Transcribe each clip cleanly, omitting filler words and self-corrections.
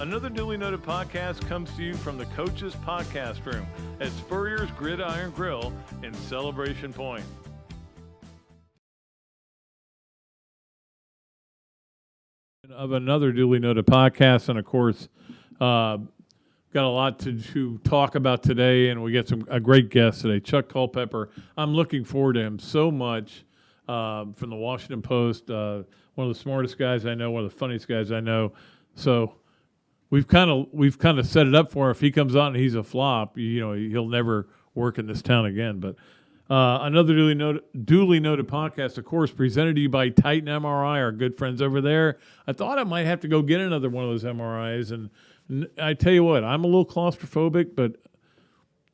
Another Dooley Noted Podcast comes to you from the Coach's Podcast Room at Spurrier's Gridiron Grill in Celebration Point. Of Another Dooley Noted Podcast, and of course, got a lot to talk about today, and we get a great guest today, Chuck Culpepper. I'm looking forward to him so much. From the Washington Post, one of the smartest guys I know, one of the funniest guys I know. So we've kind of set it up for him. If he comes out and he's a flop, he'll never work in this town again. But another Dooley Noted Podcast, of course, presented to you by Titan MRI, our good friends over there. I thought I might have to go get another one of those MRIs, and I tell you what, I'm a little claustrophobic, but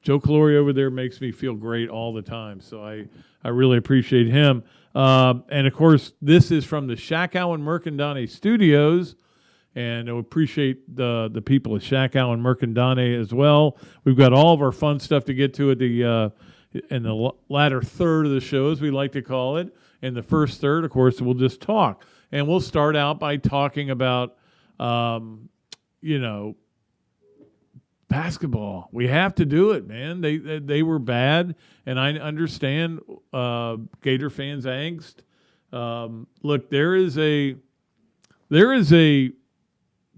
Joe Calori over there makes me feel great all the time. So I really appreciate him. And, of course, this is from the Shakow and Mercandone Studios, and I appreciate the people at Shakow and Mercandone as well. We've got all of our fun stuff to get to at in the latter third of the show, as we like to call it. In the first third, of course, we'll just talk. And we'll start out by talking about, basketball. We have to do it, man. They were bad, and I understand Gator fans' angst. Look, there is a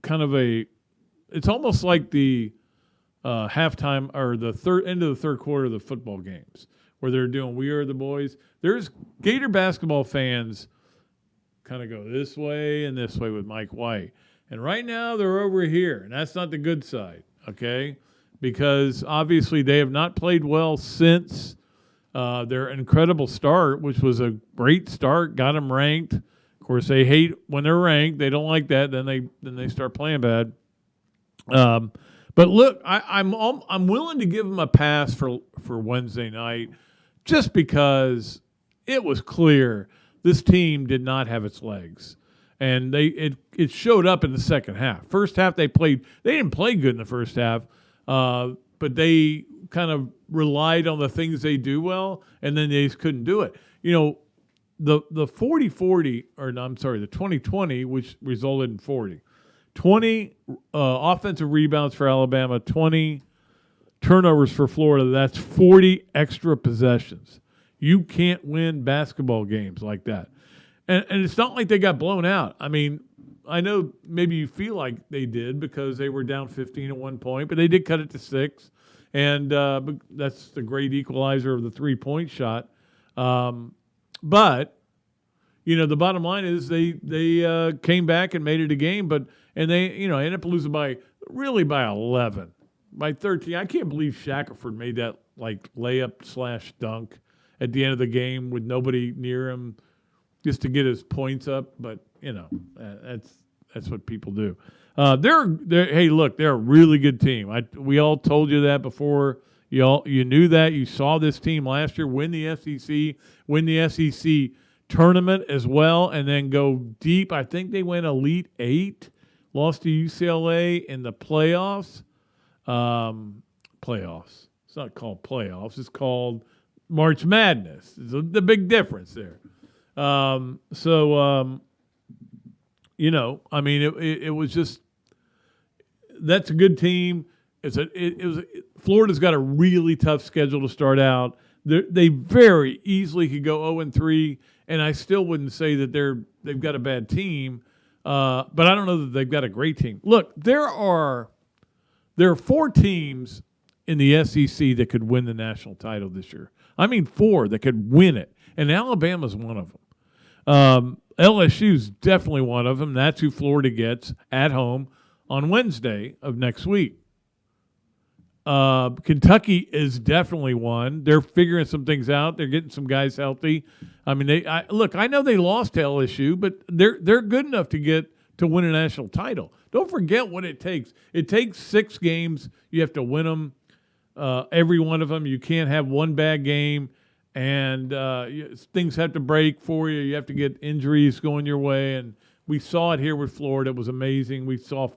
kind of it's almost like the halftime or the end of the third quarter of the football games where they're doing "We Are the Boys." There's Gator basketball fans kind of go this way and this way with Mike White, and right now they're over here, and that's not the good side. Okay, because obviously they have not played well since their incredible start, which was a great start, got them ranked. Of course, they hate when they're ranked; they don't like that. Then they start playing bad. But look, I'm willing to give them a pass for Wednesday night, just because it was clear this team did not have its legs. And it showed up in the second half. First half they didn't play good in the first half, but they kind of relied on the things they do well, and then they just couldn't do it. The 40-40, or no, I'm sorry, the 20-20, which resulted in 40. 20 offensive rebounds for Alabama, 20 turnovers for Florida. That's 40 extra possessions. You can't win basketball games like that. And it's not like they got blown out. I mean, I know maybe you feel like they did because they were down 15 at one point, but they did cut it to 6. And that's the great equalizer of the three-point shot. But, the bottom line is they came back and made it a game, and they, ended up losing by 11, by 13. I can't believe Shackelford made that, layup/dunk at the end of the game with nobody near him, just to get his points up, but that's what people do. Hey, look, they're a really good team. We all told you that before. You knew that. You saw this team last year win the SEC tournament as well, and then go deep. I think they went Elite 8, lost to UCLA in the playoffs. Playoffs. It's not called playoffs. It's called March Madness. There's the big difference there. It was just, that's a good team. Florida's got a really tough schedule to start out. They very easily could go 0-3, and I still wouldn't say that they've got a bad team. But I don't know that they've got a great team. Look, there are 4 teams in the SEC that could win the national title this year. I mean, 4 that could win it, and Alabama's one of them. LSU's definitely one of them. That's who Florida gets at home on Wednesday of next week. Kentucky is definitely one. They're figuring some things out. They're getting some guys healthy. I mean, I know they lost to LSU, but they're good enough to win a national title. Don't forget what it takes. It takes 6 games. You have to win them, every one of them. You can't have one bad game. And things have to break for you. You have to get injuries going your way. And we saw it here with Florida. It was amazing. We saw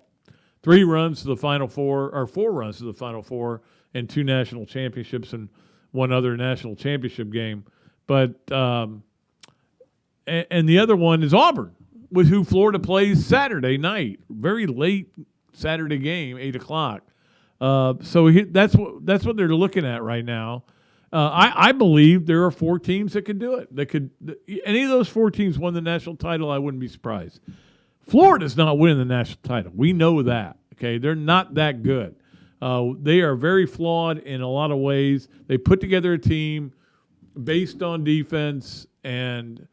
3 runs to the Final Four, or 4 runs to the Final Four, and 2 national championships and 1 other national championship game. But and the other one is Auburn, with who Florida plays Saturday night, very late Saturday game, 8:00. That's what they're looking at right now. I believe there are 4 teams that could do it. Any of those 4 teams won the national title, I wouldn't be surprised. Florida's not winning the national title. We know that. Okay, they're not that good. They are very flawed in a lot of ways. They put together a team based on defense and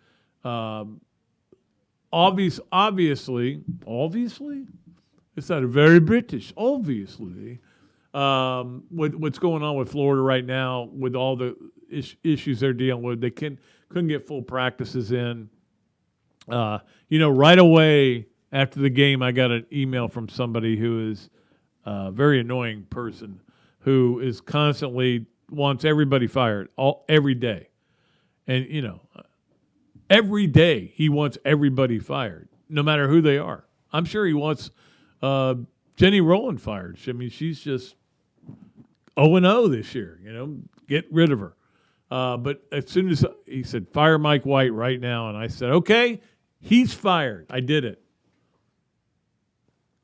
obviously, it's not very British. Obviously, with what's going on with Florida right now, with all the issues they're dealing with, they couldn't get full practices in. Right away after the game, I got an email from somebody who is a very annoying person who is constantly wants everybody fired every day. And, every day he wants everybody fired, no matter who they are. I'm sure he wants Jenny Rowland fired. I mean, she's just 0-0 this year, get rid of her. But as soon as he said, fire Mike White right now, and I said, okay, he's fired. I did it.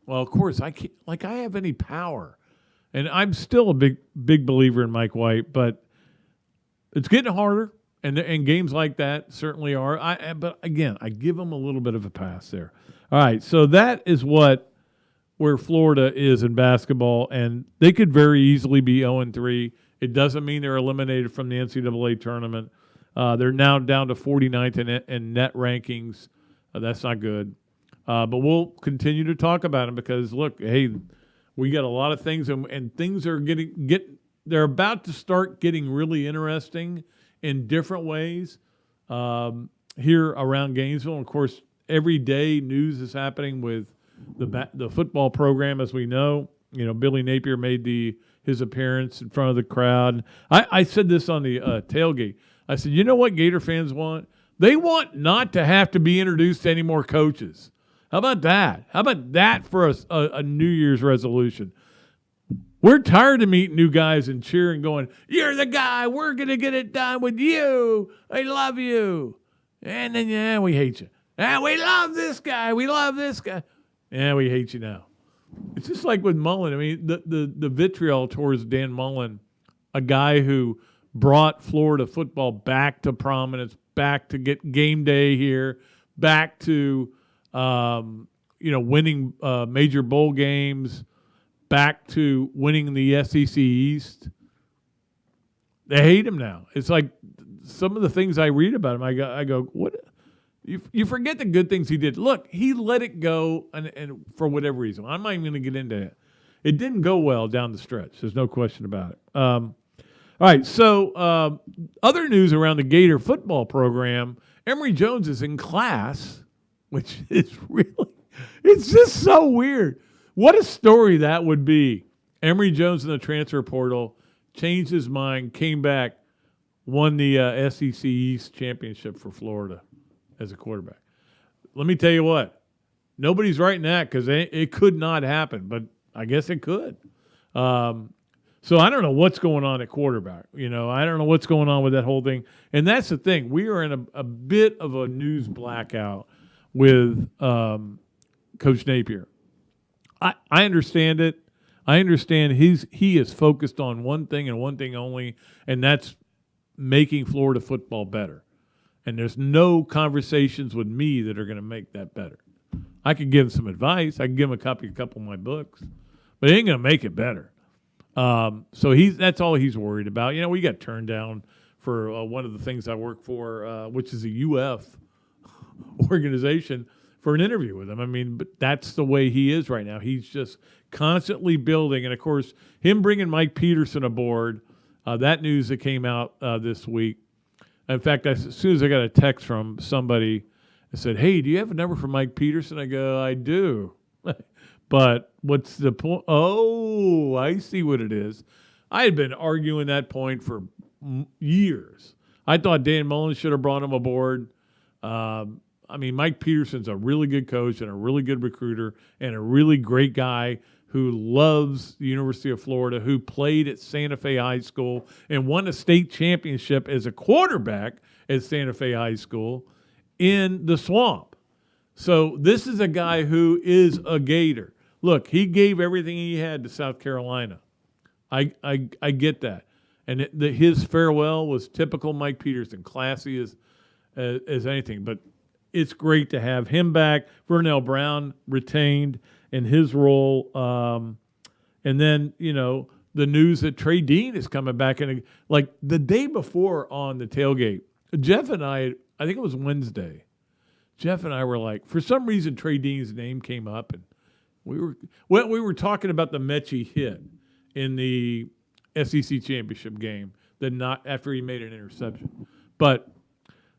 Well, of course, I can't, I have any power. And I'm still a big believer in Mike White, but it's getting harder, and games like that certainly are. But again, I give them a little bit of a pass there. All right, so that is where Florida is in basketball, and they could very easily be 0-3. It doesn't mean they're eliminated from the NCAA tournament. They're now down to 49th in net rankings. That's not good. But we'll continue to talk about them because, look, hey, we got a lot of things, and things are they're about to start getting really interesting in different ways here around Gainesville. And of course, every day news is happening with the football program, as we know. Billy Napier made his appearance in front of the crowd. I said this on the tailgate. I said, you know what Gator fans want? They want not to have to be introduced to any more coaches. How about that? How about that for a New Year's resolution? We're tired of meeting new guys and cheering, going, you're the guy. We're going to get it done with you. I love you. And then, we hate you. And we love this guy. We love this guy. Yeah, we hate you now. It's just like with Mullen. I mean, the vitriol towards Dan Mullen, a guy who brought Florida football back to prominence, back to get game day here, back to winning major bowl games, back to winning the SEC East. They hate him now. It's like some of the things I read about him, I go, what? You forget the good things he did. Look, he let it go, and for whatever reason. I'm not even going to get into it. It didn't go well down the stretch. There's no question about it. All right, so other news around the Gator football program, Emory Jones is in class, which is it's just so weird. What a story that would be. Emory Jones in the transfer portal, changed his mind, came back, won the SEC East championship for Florida as a quarterback. Let me tell you what, nobody's writing that because it could not happen, but I guess it could. So I don't know what's going on at quarterback. I don't know what's going on with that whole thing. And that's the thing. We are in a bit of a news blackout with Coach Napier. I understand it. I understand he is focused on one thing and one thing only, and that's making Florida football better. And there's no conversations with me that are going to make that better. I could give him some advice. I could give him a couple of my books, but it ain't going to make it better. So that's all he's worried about. We got turned down for one of the things I work for, which is a UF organization, for an interview with him. I mean, but that's the way he is right now. He's just constantly building. And, of course, him bringing Mike Peterson aboard, that news that came out this week. In fact, as soon as I got a text from somebody that said, hey, do you have a number for Mike Peterson? I go, I do. But what's the point? Oh, I see what it is. I had been arguing that point for years. I thought Dan Mullen should have brought him aboard. Mike Peterson's a really good coach and a really good recruiter and a really great guy who loves the University of Florida, who played at Santa Fe High School and won a state championship as a quarterback at Santa Fe High School in the Swamp. So this is a guy who is a Gator. look, he gave everything he had to South Carolina. I get that. And his farewell was typical Mike Peterson, classy as anything. But it's great to have him back. Vernell Brown retained in his role. And then, the news that Trey Dean is coming back. And like the day before on the tailgate, Jeff and I think it was Wednesday, Jeff and I were like, for some reason, Trey Dean's name came up. And we were talking about the Mechie hit in the SEC championship game, not after he made an interception. But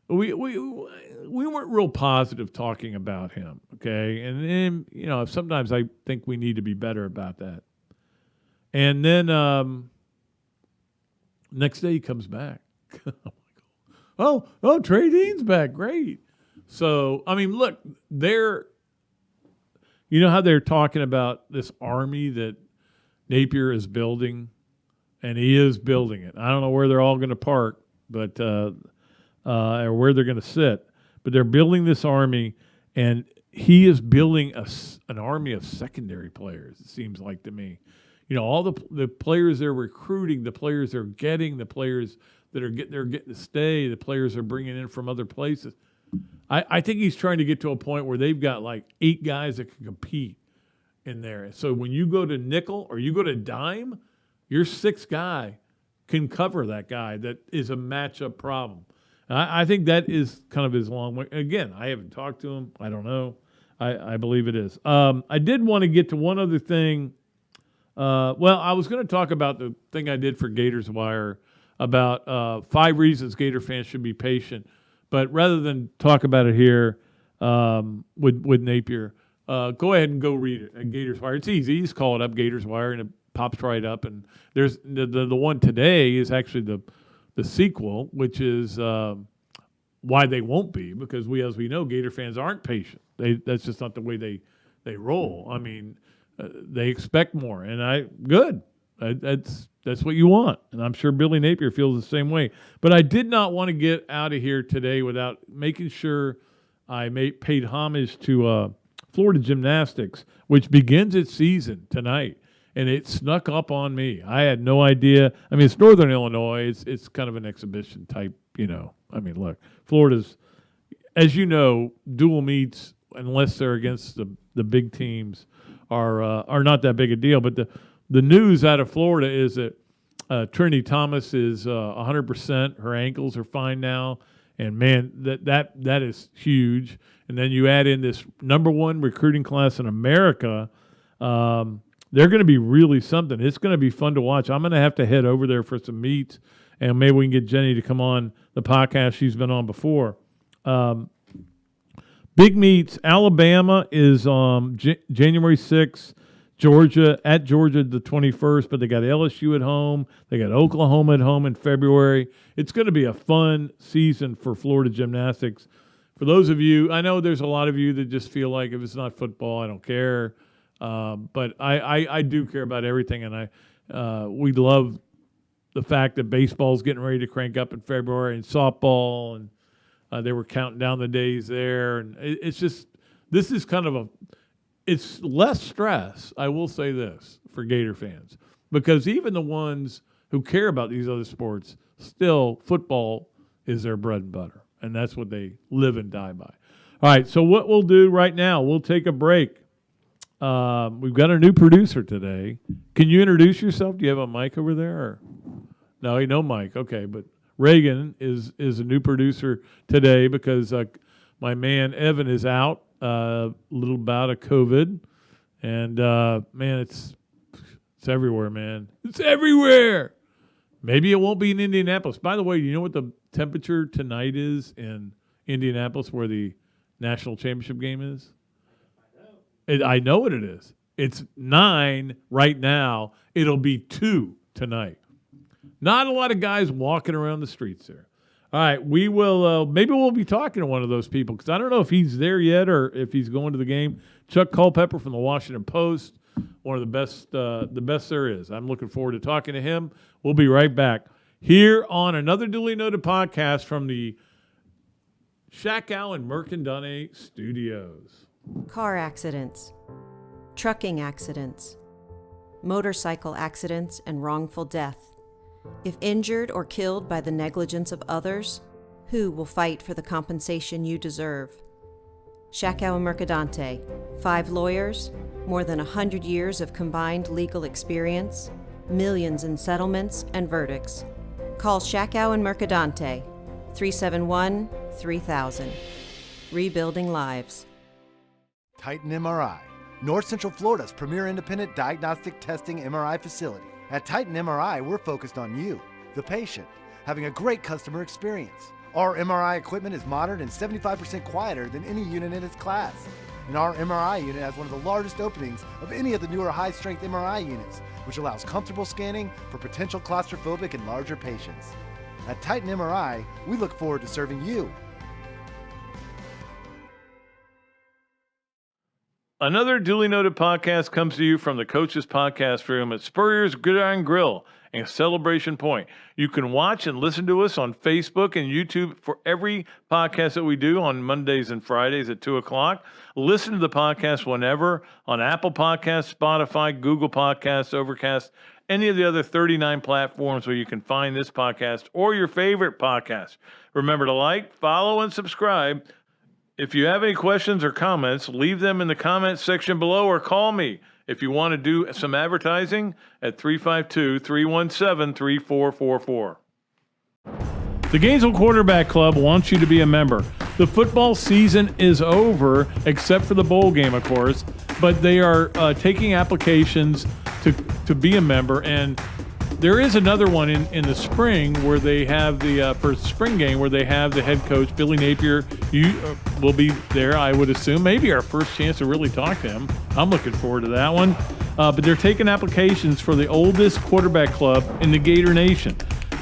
we weren't real positive talking about him, okay? And sometimes I think we need to be better about that. And then next day he comes back. oh, Trey Dean's back, great. So I mean, look, how they're talking about this army that Napier is building. And he is building it. I don't know where they're all going to park, but or where they're going to sit. But they're building this army, and he is building an army of secondary players. It seems like to me, all the players they're recruiting, the players they're getting, the players that are getting to stay, the players they're bringing in from other places. I think he's trying to get to a point where they've got like 8 guys that can compete in there. So when you go to nickel or you go to dime, your 6th guy can cover that guy that is a matchup problem. I think that is kind of his long way. Again, I haven't talked to him. I don't know. I believe it is. I did want to get to one other thing. I was going to talk about the thing I did for Gators Wire about 5 reasons Gator fans should be patient. But rather than talk about it here with Napier, go ahead and go read it at Gators Wire. It's easy. You just call it up, Gators Wire, and it pops right up. And there's the one today is actually the sequel, which is why they won't be, because as we know, Gator fans aren't patient. That's just not the way they roll. I mean, they expect more, and that's what you want. And I'm sure Billy Napier feels the same way. But I did not want to get out of here today without making sure I paid homage to Florida Gymnastics, which begins its season tonight. And it snuck up on me. I had no idea. I mean, it's Northern Illinois. It's kind of an exhibition type, I mean, look, Florida's, as you know, dual meets, unless they're against the big teams, are not that big a deal. But the news out of Florida is that Trinity Thomas is 100%. Her ankles are fine now. And, man, that is huge. And then you add in this number 1 recruiting class in America. They're going to be really something. It's going to be fun to watch. I'm going to have to head over there for some meets, and maybe we can get Jenny to come on the podcast she's been on before. Big meets. Alabama is January 6th. Georgia the 21st, but they got LSU at home. They got Oklahoma at home in February. It's going to be a fun season for Florida Gymnastics. For those of you, I know there's a lot of you that just feel like if it's not football, I don't care. But I do care about everything, and we love the fact that baseball's getting ready to crank up in February, and softball, and they were counting down the days there, and this is kind of it's less stress, I will say this, for Gator fans, because even the ones who care about these other sports, still football is their bread and butter, and that's what they live and die by. All right, so what we'll do right now, we'll take a break. We've got a new producer today. Can you introduce yourself? Do you have a mic over there? Or? No, no mic. Okay, but Reagan is a new producer today because my man Evan is out, a little bout of COVID, and man, it's everywhere, man. It's everywhere. Maybe it won't be in Indianapolis. By the way, do you know what the temperature tonight is in Indianapolis, where the national championship game is? I know what it is. It's 9 right now. It'll be 2 tonight. Not a lot of guys walking around the streets there. All right, we will. Maybe we'll be talking to one of those people because I don't know if he's there yet or if he's going to the game. Chuck Culpepper from the Washington Post, one of the best there is. I'm looking forward to talking to him. We'll be right back here on Another Dooley Noted Podcast from the Shack Al and Mercandone Studios. Car accidents, trucking accidents, motorcycle accidents, and wrongful death. If injured or killed by the negligence of others, who will fight for the compensation you deserve? Shakow and Mercadante, 5 lawyers, more than 100 years of combined legal experience, millions in settlements and verdicts. Call Shakow and Mercadante, 371-3000. Rebuilding lives. Titan MRI, North Central Florida's premier independent diagnostic testing MRI facility. At Titan MRI, we're focused on you, the patient, having a great customer experience. Our MRI equipment is modern and 75% quieter than any unit in its class. And our MRI unit has one of the largest openings of any of the newer high-strength MRI units, which allows comfortable scanning for potential claustrophobic and larger patients. At Titan MRI, we look forward to serving you. Another Dooley Noted Podcast comes to you from the Coach's Podcast Room at Spurrier's Gridiron Grill and Celebration Point. You can watch and listen to us on Facebook and YouTube for every podcast that we do on Mondays and Fridays at 2 o'clock. Listen to the podcast whenever on Apple Podcasts, Spotify, Google Podcasts, Overcast, any of the other 39 platforms where you can find this podcast or your favorite podcast. Remember to like, follow, and subscribe. If you have any questions or comments, leave them in the comments section below or call me if you want to do some advertising at 352-317-3444. The Gainesville Quarterback Club wants you to be a member. The football season is over, except for the bowl game, of course, but they are taking applications to be a member, and there is another one in the spring where they have the first spring game where they have the head coach, Billy Napier. You will be there, I would assume. Maybe our first chance to really talk to him. I'm looking forward to that one. But they're taking applications for the oldest quarterback club in the Gator Nation.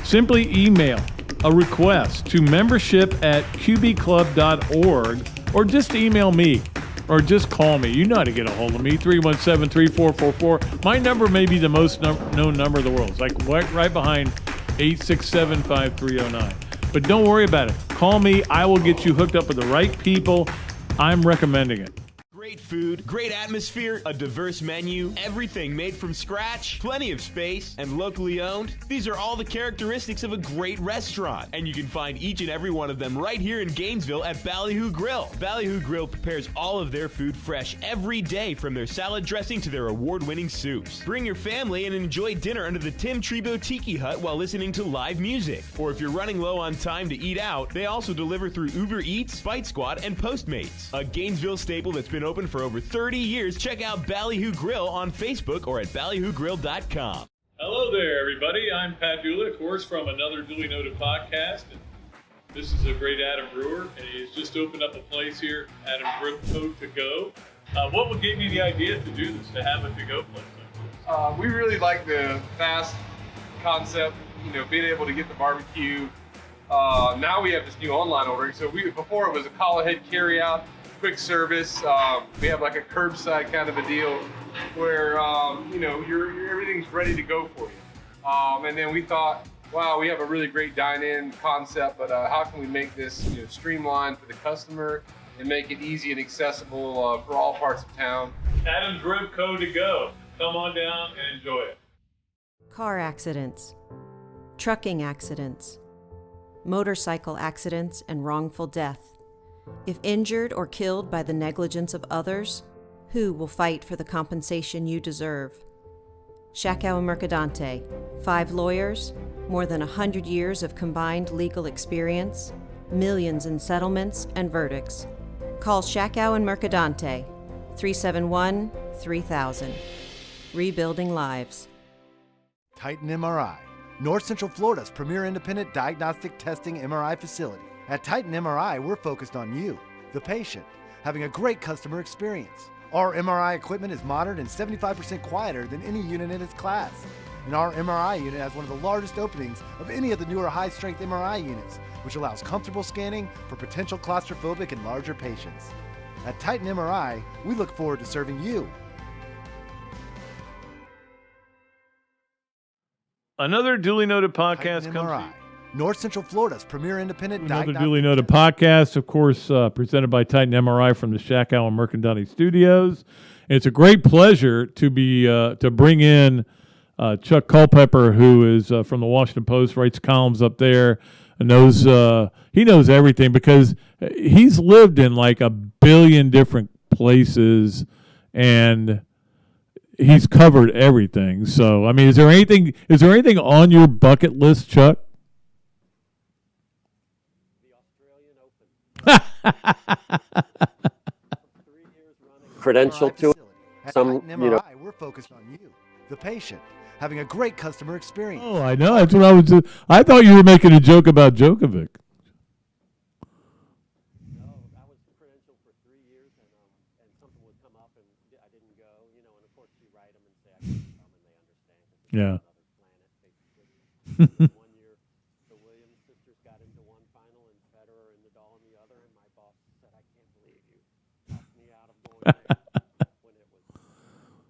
Simply email a request to membership@qbclub.org or just email me. Or just call me. You know how to get a hold of me, 317-3444. My number may be the most known number in the world. It's like right behind 867-5309. But don't worry about it. Call me. I will get you hooked up with the right people. I'm recommending it. Great food, great atmosphere, a diverse menu, everything made from scratch, plenty of space, and locally owned. These are all the characteristics of a great restaurant, and you can find each and every one of them right here in Gainesville at Ballyhoo Grill. Ballyhoo Grill prepares all of their food fresh every day, from their salad dressing to their award-winning soups. Bring your family and enjoy dinner under the Tim Trebo Tiki Hut while listening to live music. Or if you're running low on time to eat out, they also deliver through Uber Eats, Bite Squad, and Postmates. A Gainesville staple that's been open for over 30 years. Check out Ballyhoo Grill on Facebook or at ballyhoogrill.com. Hello there, everybody. I'm Pat Dooley, of course, from Another Dooley Noted Podcast. And this is a great Adam Brewer, and he's just opened up a place here, Adam Brewer To Go. What would give you the idea to do this, to have a to-go place like this? We really like the fast concept, being able to get the barbecue. Now we have this new online ordering. So before it was a call ahead carry out, quick service. We have like a curbside kind of a deal where everything's ready to go for you. And then we thought, wow, we have a really great dine-in concept, but how can we make this streamlined for the customer and make it easy and accessible for all parts of town? Adam's Rib Co. To Go. Come on down and enjoy it. Car accidents, trucking accidents, motorcycle accidents, and wrongful death. If injured or killed by the negligence of others, who will fight for the compensation you deserve? Shakow and Mercadante, 5 lawyers, more than 100 years of combined legal experience, millions in settlements and verdicts. Call Shakow and Mercadante, 371-3000. Rebuilding lives. Titan MRI, North Central Florida's premier independent diagnostic testing MRI facility. At Titan MRI, we're focused on you, the patient, having a great customer experience. Our MRI equipment is modern and 75% quieter than any unit in its class. And our MRI unit has one of the largest openings of any of the newer high-strength MRI units, which allows comfortable scanning for potential claustrophobic and larger patients. At Titan MRI, we look forward to serving you. Another Dooley Noted Podcast Titan comes to MRI, you. North Central Florida's premier independent Another diagnostic Dooley Noted Podcast, of course, presented by Titan MRI from the Shack Owl and Mercantile Studios. And it's a great pleasure to be to bring in Chuck Culpepper, who is from the Washington Post, writes columns up there, and knows he knows everything because he's lived in like a billion different places, and he's covered everything. So, I mean, is there anything on your bucket list, Chuck? Credential to it. At Some, Titan you know, MRI, we're focused on you, the patient, having a great customer experience. Oh, I know. That's what I was. I thought you were making a joke about Djokovic. No, I was credentialed for 3 years, and something would come up, and I didn't go, you know, and of course you write them and say I couldn't come, and they understand. Yeah. Another planet, basically. 1 year, the Williams sisters got into one final, and Federer and Nadal in the other, and my boss said, I can't believe you talked me out of going there. When it was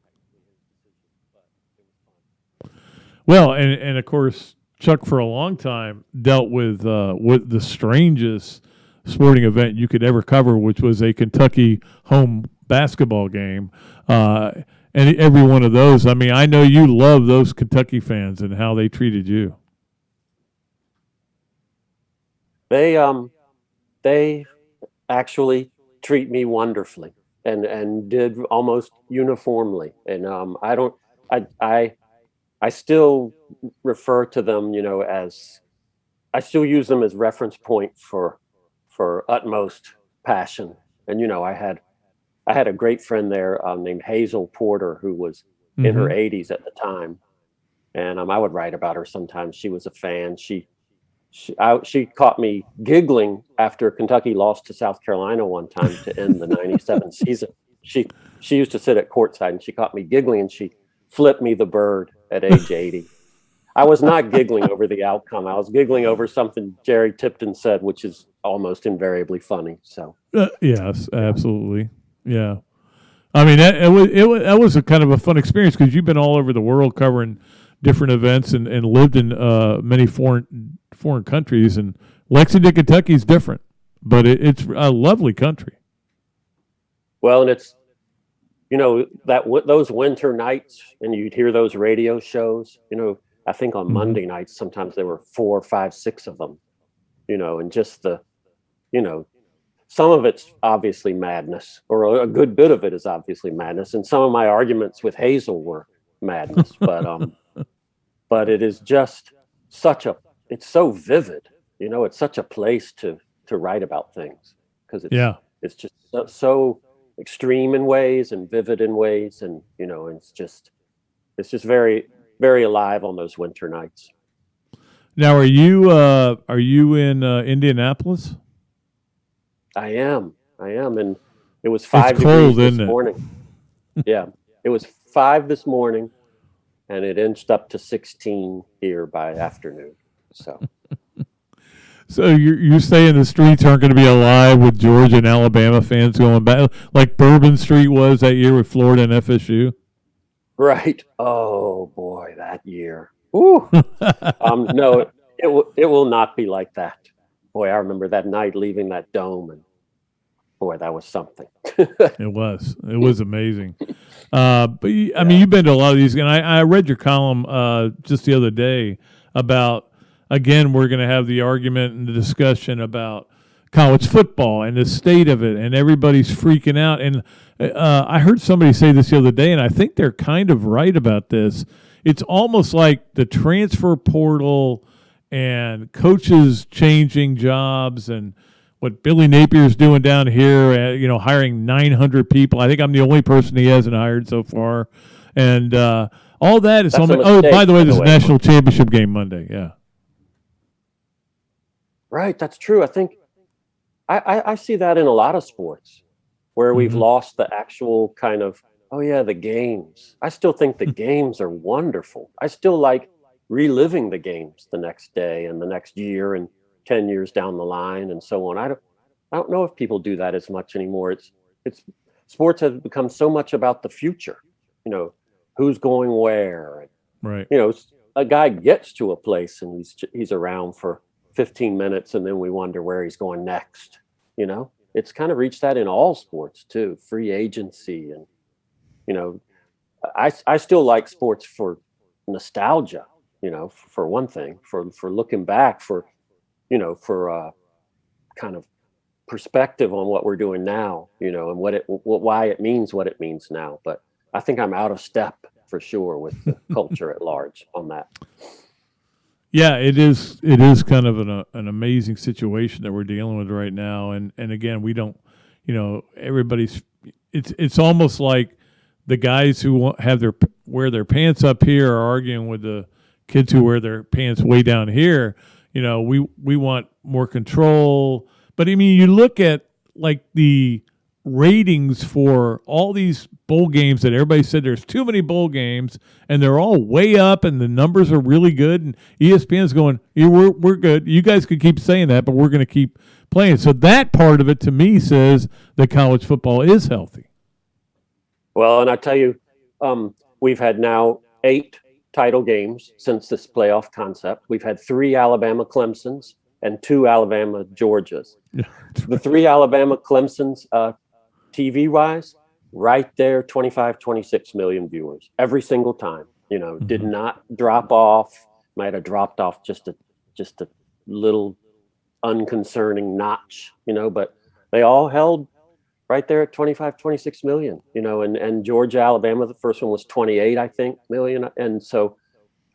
technically his decision, but it was fun. Well, and of course, Chuck for a long time dealt with the strangest sporting event you could ever cover, which was a Kentucky home basketball game. And every one of those, I mean, I know you love those Kentucky fans and how they treated you. They actually treat me wonderfully and did almost uniformly. And I still refer to them, you know, as I still use them as reference point for utmost passion. And, you know, I had a great friend there named Hazel Porter, who was in her 80s at the time. And I would write about her sometimes. She was a fan. She caught me giggling after Kentucky lost to South Carolina one time to end the 97 season. She used to sit at courtside, and she caught me giggling, and she flipped me the bird at age 80. I was not giggling over the outcome. I was giggling over something Jerry Tipton said, which is almost invariably funny. So yes, absolutely. Yeah. I mean, that was a kind of a fun experience because you've been all over the world covering different events and lived in many foreign countries. And Lexington, Kentucky is different, but it's a lovely country. Well, and it's, you know, those winter nights, and you'd hear those radio shows, you know, I think on Monday nights, sometimes there were 4, 5, 6 of them, you know, and just you know, some of it's obviously madness, or a good bit of it is obviously madness. And some of my arguments with Hazel were madness, but it is just it's so vivid, you know, it's such a place to write about things because it's just so extreme in ways and vivid in ways, and you know, it's just very, very alive on those winter nights. Now, are you in Indianapolis? I am, and it was 5 it's degrees cold, this isn't it? morning. Yeah, it was 5 this morning, and it inched up to 16 here by afternoon. So you're saying the streets aren't going to be alive with Georgia and Alabama fans going back, like Bourbon Street was that year with Florida and FSU? Right. Oh boy, that year. Ooh. No, it will not be like that. Boy, I remember that night leaving that dome, and boy, that was something. It was amazing. But I mean, you've been to a lot of these, and I read your column just the other day about. Again, we're going to have the argument and the discussion about college football and the state of it, and everybody's freaking out. And I heard somebody say this the other day, and I think they're kind of right about this. It's almost like the transfer portal and coaches changing jobs and what Billy Napier's doing down here, you know, hiring 900 people. I think I'm the only person he hasn't hired so far. And all that is on. Oh, by the way, there's a national championship game Monday. Yeah. Right, that's true. I think I see that in a lot of sports where we've lost the actual kind of, oh yeah, the games. I still think the games are wonderful. I still like reliving the games the next day and the next year and 10 years down the line and so on. I don't know if people do that as much anymore. It's sports has become so much about the future. You know, who's going where. Right. You know, a guy gets to a place and he's around for 15 minutes and then we wonder where he's going next. It's kind of reached that in all sports too, free agency. And, I still like sports for nostalgia, for one thing, for looking back, for kind of perspective on what we're doing now, and why it means what it means now. But I think I'm out of step for sure with the culture at large on that. Yeah, it is kind of an amazing situation that we're dealing with right now. And again, we don't, everybody's, it's almost like the guys who wear their pants up here are arguing with the kids who wear their pants way down here. We want more control. But I mean, you look at like the ratings for all these bowl games that everybody said there's too many bowl games, and they're all way up, and the numbers are really good. And ESPN's going, yeah, we're good. You guys could keep saying that, but we're going to keep playing. So that part of it to me says that college football is healthy. Well, and I tell you, we've had now 8 title games since this playoff concept. We've had 3 Alabama Clemsons and 2 Alabama Georgias. Yeah. The 3 Alabama Clemsons, TV-wise, right there, 25, 26 million viewers every single time. Did not drop off. Might have dropped off just a little unconcerning notch, but they all held right there at 25, 26 million, and Georgia, Alabama, the first one was 28, I think, million. And so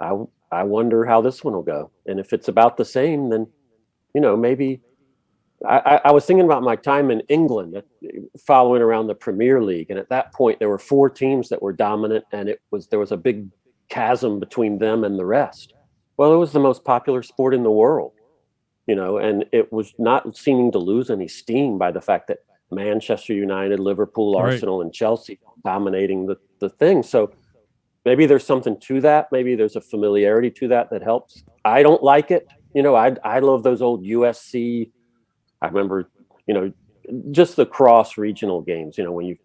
I wonder how this one will go. And if it's about the same, then, maybe I was thinking about my time in England following around the Premier League. And at that point, there were 4 teams that were dominant, and there was a big chasm between them and the rest. Well, it was the most popular sport in the world, and it was not seeming to lose any steam by the fact that Manchester United, Liverpool, Arsenal, and Chelsea dominating the thing. So maybe there's something to that. Maybe there's a familiarity to that helps. I don't like it. I love those old USC. I remember, just the cross regional games, when you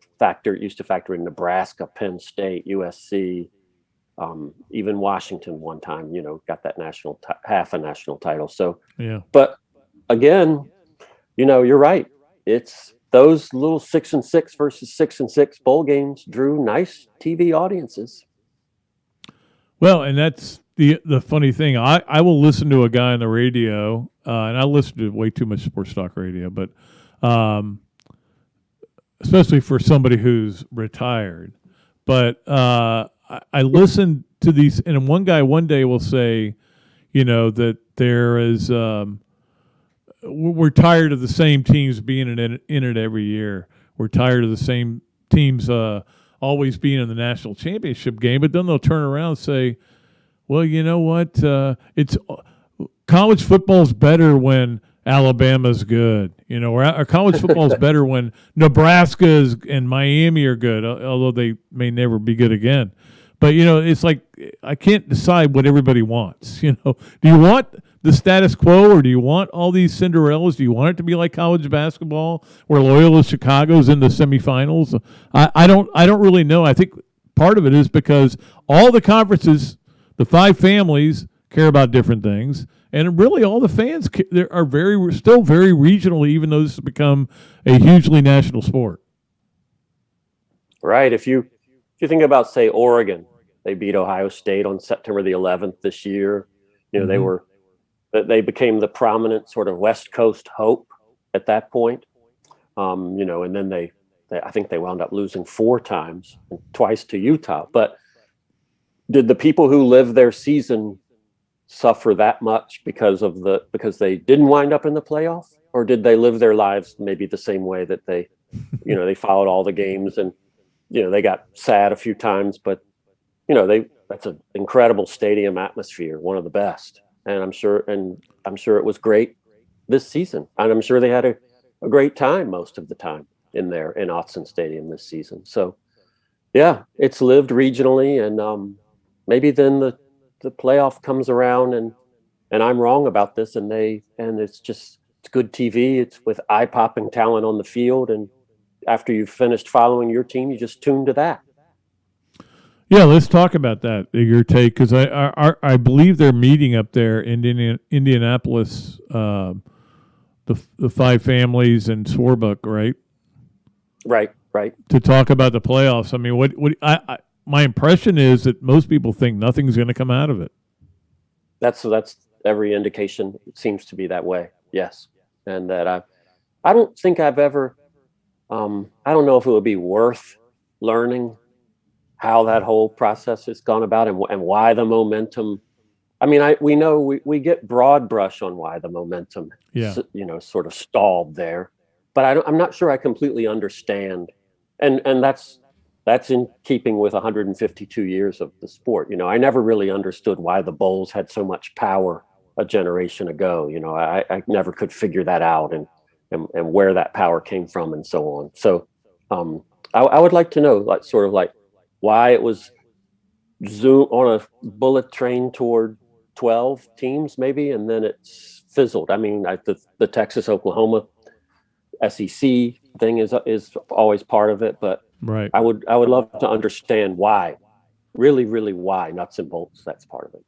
used to factor in Nebraska, Penn State, USC, even Washington one time, got that half a national title. So, yeah. But again, you're right. It's those little 6-6 versus 6-6 bowl games drew nice TV audiences. Well, and that's the funny thing. I will listen to a guy on the radio, and I listen to way too much sports talk radio, but especially for somebody who's retired. But I listen to these, and one guy one day will say, that there is we're tired of the same teams being in it every year. We're tired of the same teams always being in the national championship game. But then they'll turn around and say, well, you know what? It's college football's better when Alabama's good. Or college football's better when Nebraska and Miami are good, although they may never be good again. But, it's like I can't decide what everybody wants. Do you want the status quo, or do you want all these Cinderellas? Do you want it to be like college basketball where Loyola Chicago's in the semifinals? I don't really know. I think part of it is because all the conferences, the 5 families, care about different things, and really all the fans are still very regional, even though this has become a hugely national sport. Right. If you think about, say, Oregon, they beat Ohio State on September the 11th this year. They became the prominent sort of West Coast hope at that point. And then I think they wound up losing 4 times, twice to Utah. But did the people who lived their season suffer that much because they didn't wind up in the playoff, or did they live their lives maybe the same way that they followed all the games and they got sad a few times, but that's an incredible stadium atmosphere, one of the best. And I'm sure it was great this season. And I'm sure they had a great time most of the time in Autzen Stadium this season. So yeah, it's lived regionally, and maybe then the playoff comes around and I'm wrong about this, and it's good TV. It's with eye-popping talent on the field, and after you've finished following your team, you just tune to that. Yeah, let's talk about that. Your take, because I believe they're meeting up there in Indianapolis, the five families and Swarbrick, right? Right. To talk about the playoffs. I mean, what my impression is that most people think nothing's going to come out of it. That's every indication seems to be that way. Yes, and that I don't think I've ever. I don't know if it would be worth learning how that whole process has gone about and why the momentum. I mean, we know we get broad brush on why the momentum, sort of stalled there, but I'm not sure I completely understand, and that's in keeping with 152 years of the sport. I never really understood why the Bulls had so much power a generation ago. I never could figure that out and where that power came from and so on. So I would like to know, why it was zoom on a bullet train toward 12 teams maybe, and then it's fizzled. I mean, the Texas Oklahoma SEC thing is always part of it, but right. I would love to understand why, really why nuts and bolts. That's part of it.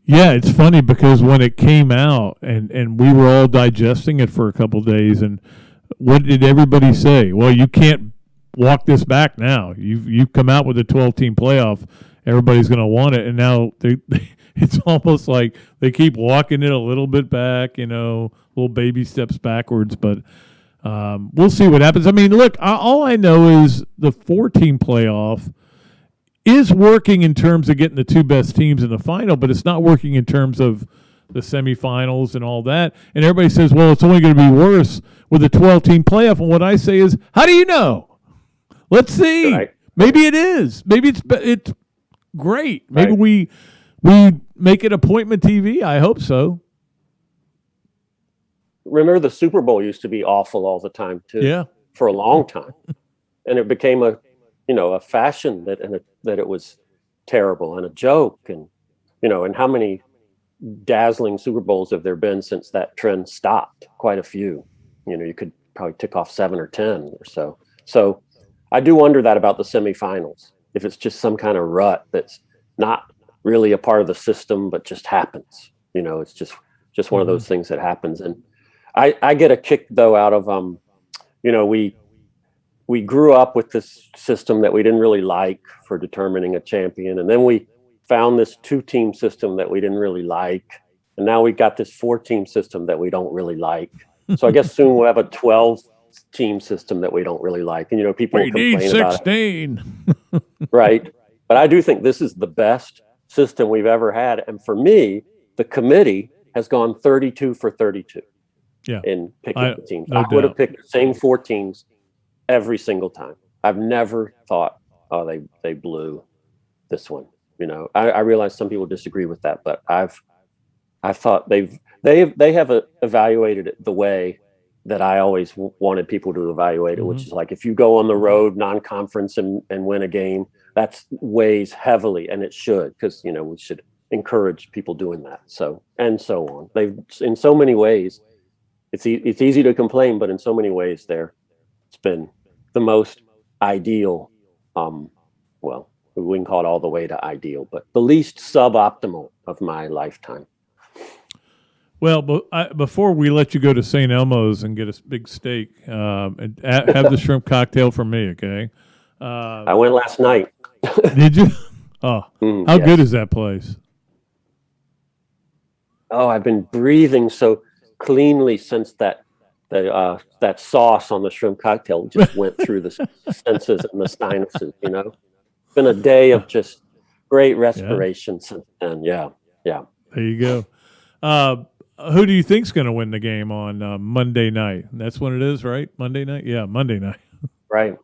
Yeah, it's funny because when it came out and we were all digesting it for a couple of days, and what did everybody say? Well, you can't walk this back now. You've come out with a 12-team playoff. Everybody's going to want it, and now it's almost like they keep walking it a little bit back, little baby steps backwards. But we'll see what happens. I mean, look, all I know is the 4-team playoff is working in terms of getting the two best teams in the final, but it's not working in terms of the semifinals and all that. And everybody says, well, it's only going to be worse with a 12-team playoff. And what I say is, how do you know? Let's see. Right. Maybe it is. Maybe it's great. Maybe we make it appointment TV. I hope so. Remember, the Super Bowl used to be awful all the time too. Yeah. For a long time, and it became a fashion that it was terrible and a joke, and and how many dazzling Super Bowls have there been since that trend stopped? Quite a few. You could probably tick off 7 or 10 or so. So I do wonder that about the semifinals, if it's just some kind of rut that's not really a part of the system, but just happens. It's just one of those things that happens. And I get a kick though out of we grew up with this system that we didn't really like for determining a champion, and then we found this 2-team system that we didn't really like, and now we got this 4-team system that we don't really like. So I guess soon we'll have a 12-team system that we don't really like, and people We need complain about 16. it. Right? But I do think this is the best system we've ever had, and for me, the committee has gone 32 for 32. Yeah. In picking the teams, no I would have doubt. picked the same 4 teams every single time. I've never thought, oh, they blew this one. I realize some people disagree with that, but I've thought they have evaluated it the way that I always wanted people to evaluate it, which is like, if you go on the road non-conference and win a game, that weighs heavily, and it should, because we should encourage people doing that. So and so on. They've in so many ways. It's easy to complain, but in so many ways it's been the most ideal, well, we can call it all the way to ideal, but the least suboptimal of my lifetime. Well, before we let you go to St. Elmo's and get a big steak, and have the shrimp cocktail for me, okay? I went last night. Did you? Oh, how yes. good is that place? Oh, I've been breathing so cleanly since that sauce on the shrimp cocktail just went through the senses and the sinuses. It's been a day of just great respiration since then. Yeah. There you go. Who do you think's going to win the game on Monday night? That's when it is, right? Monday night? Yeah, Monday night. Right.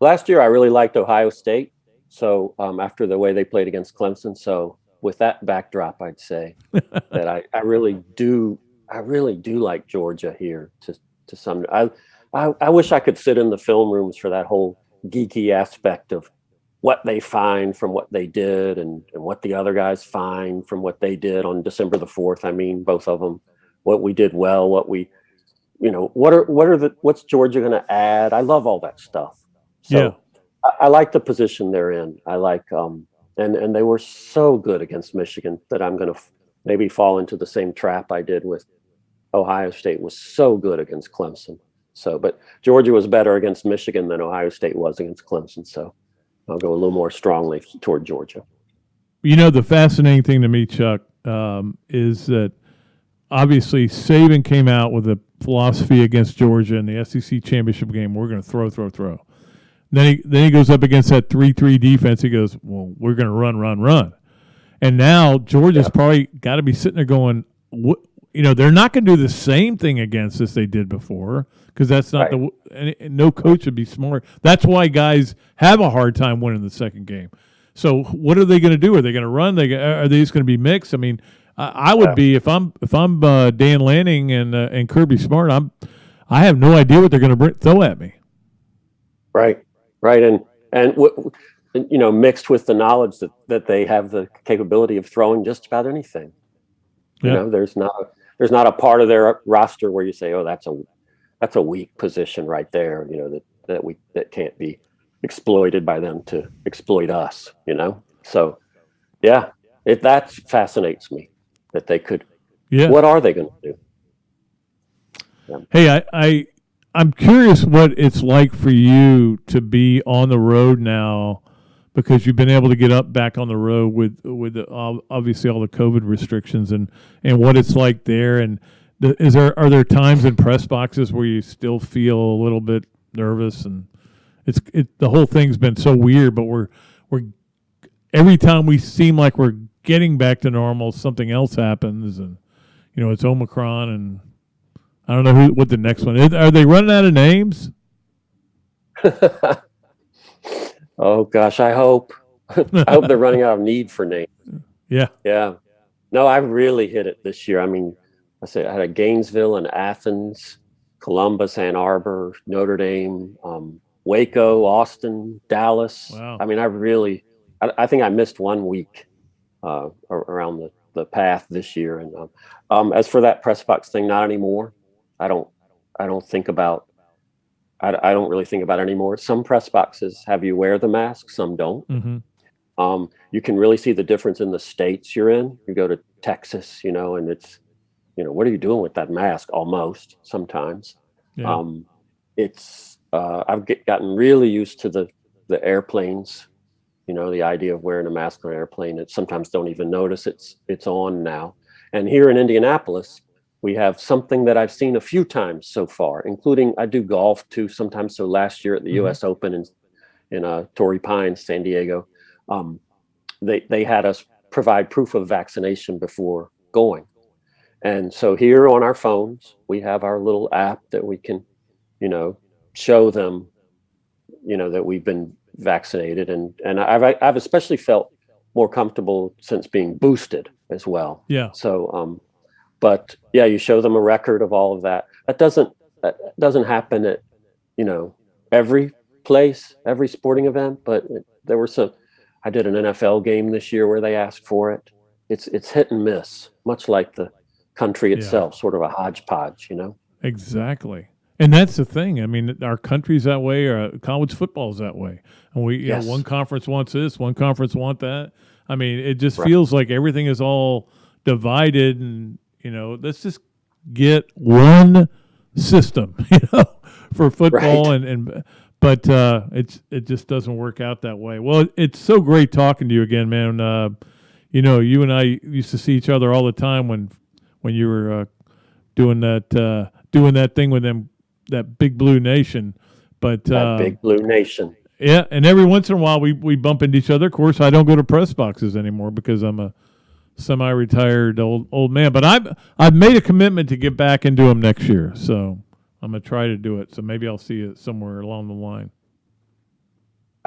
Last year, I really liked Ohio State. So after the way they played against Clemson, so with that backdrop, I'd say that I really do like Georgia here to some. I wish I could sit in the film rooms for that whole geeky aspect of what they find from what they did and what the other guys find from what they did on December the 4th. I mean, both of them, what we did well, what we, what's Georgia going to add? I love all that stuff. So I like the position they're in. I like and they were so good against Michigan that I'm going to maybe fall into the same trap I did with Ohio State. Was so good against Clemson. So, but Georgia was better against Michigan than Ohio State was against Clemson. So I'll go a little more strongly toward Georgia. You know, the fascinating thing to me, Chuck, is that obviously Saban came out with a philosophy against Georgia in the SEC championship game. We're going to throw. Then he goes up against that 3-3 defense. He goes, well, we're going to run. And now Georgia's probably got to be sitting there going, what, you know, they're not going to do the same thing against us they did before, because that's not no coach would be smart. That's why guys have a hard time winning the second game. So what are they going to do? Are they going to run? Are they just going to be mixed? I mean, I would be if I'm Dan Lanning and Kirby Smart. I have no idea what they're going to throw at me. Right, and you know, mixed with the knowledge that they have the capability of throwing just about anything. You know, there's not a part of their roster where you say, oh, that's a weak position right there. You know, that can't be exploited by them to exploit us. You know, so yeah, that fascinates me that they could. Yeah, what are they going to do? Yeah. Hey, I'm curious what it's like for you to be on the road now, because you've been able to get back on the road with obviously all the COVID restrictions and what it's like there. And are there times in press boxes where you still feel a little bit nervous? And the whole thing's been so weird, but we're every time we seem like we're getting back to normal, something else happens, and you know, it's Omicron, and I don't know what the next one is. Are they running out of names? Oh gosh, I hope. I hope they're running out of need for names. Yeah. No, I really hit it this year. I mean, I had a Gainesville and Athens, Columbus, Ann Arbor, Notre Dame, Waco, Austin, Dallas. Wow. I mean, I think I missed 1 week around the path this year. And as for that press box thing, not anymore. I don't really think about it anymore. Some press boxes have you wear the mask, some don't. Mm-hmm. You can really see the difference in the states you're in. You go to Texas, you know, and it's, you know, what are you doing with that mask? Almost sometimes. Yeah. I've gotten really used to the airplanes, you know, the idea of wearing a mask on an airplane. It sometimes don't even notice it's on now. And here in Indianapolis, we have something that I've seen a few times so far, including I do golf too sometimes. So last year at the U.S. Open in Torrey Pines, San Diego, they had us provide proof of vaccination before going. And so here on our phones, we have our little app that we can, you know, show them, you know, that we've been vaccinated. And I've especially felt more comfortable since being boosted as well. Yeah. So, but yeah, you show them a record of all of that. That doesn't happen at, you know, every place, every sporting event. But there were some. I did an NFL game this year where they asked for it. It's hit and miss, much like the country itself, sort of a hodgepodge, you know. Exactly, and that's the thing. I mean, our country's that way. Or college football's that way, and you know, one conference wants this, one conference want that. I mean, it just feels like everything is all divided and. You know, let's just get one system, you know, for football, but it just doesn't work out that way. Well, it's so great talking to you again, man. You know, you and I used to see each other all the time when you were doing that thing with them, that Big Blue Nation. But that Big Blue Nation. Yeah, and every once in a while we bump into each other. Of course, I don't go to press boxes anymore because I'm a semi-retired old man, but I've made a commitment to get back into them next year, so I'm gonna try to do it. So maybe I'll see it somewhere along the line.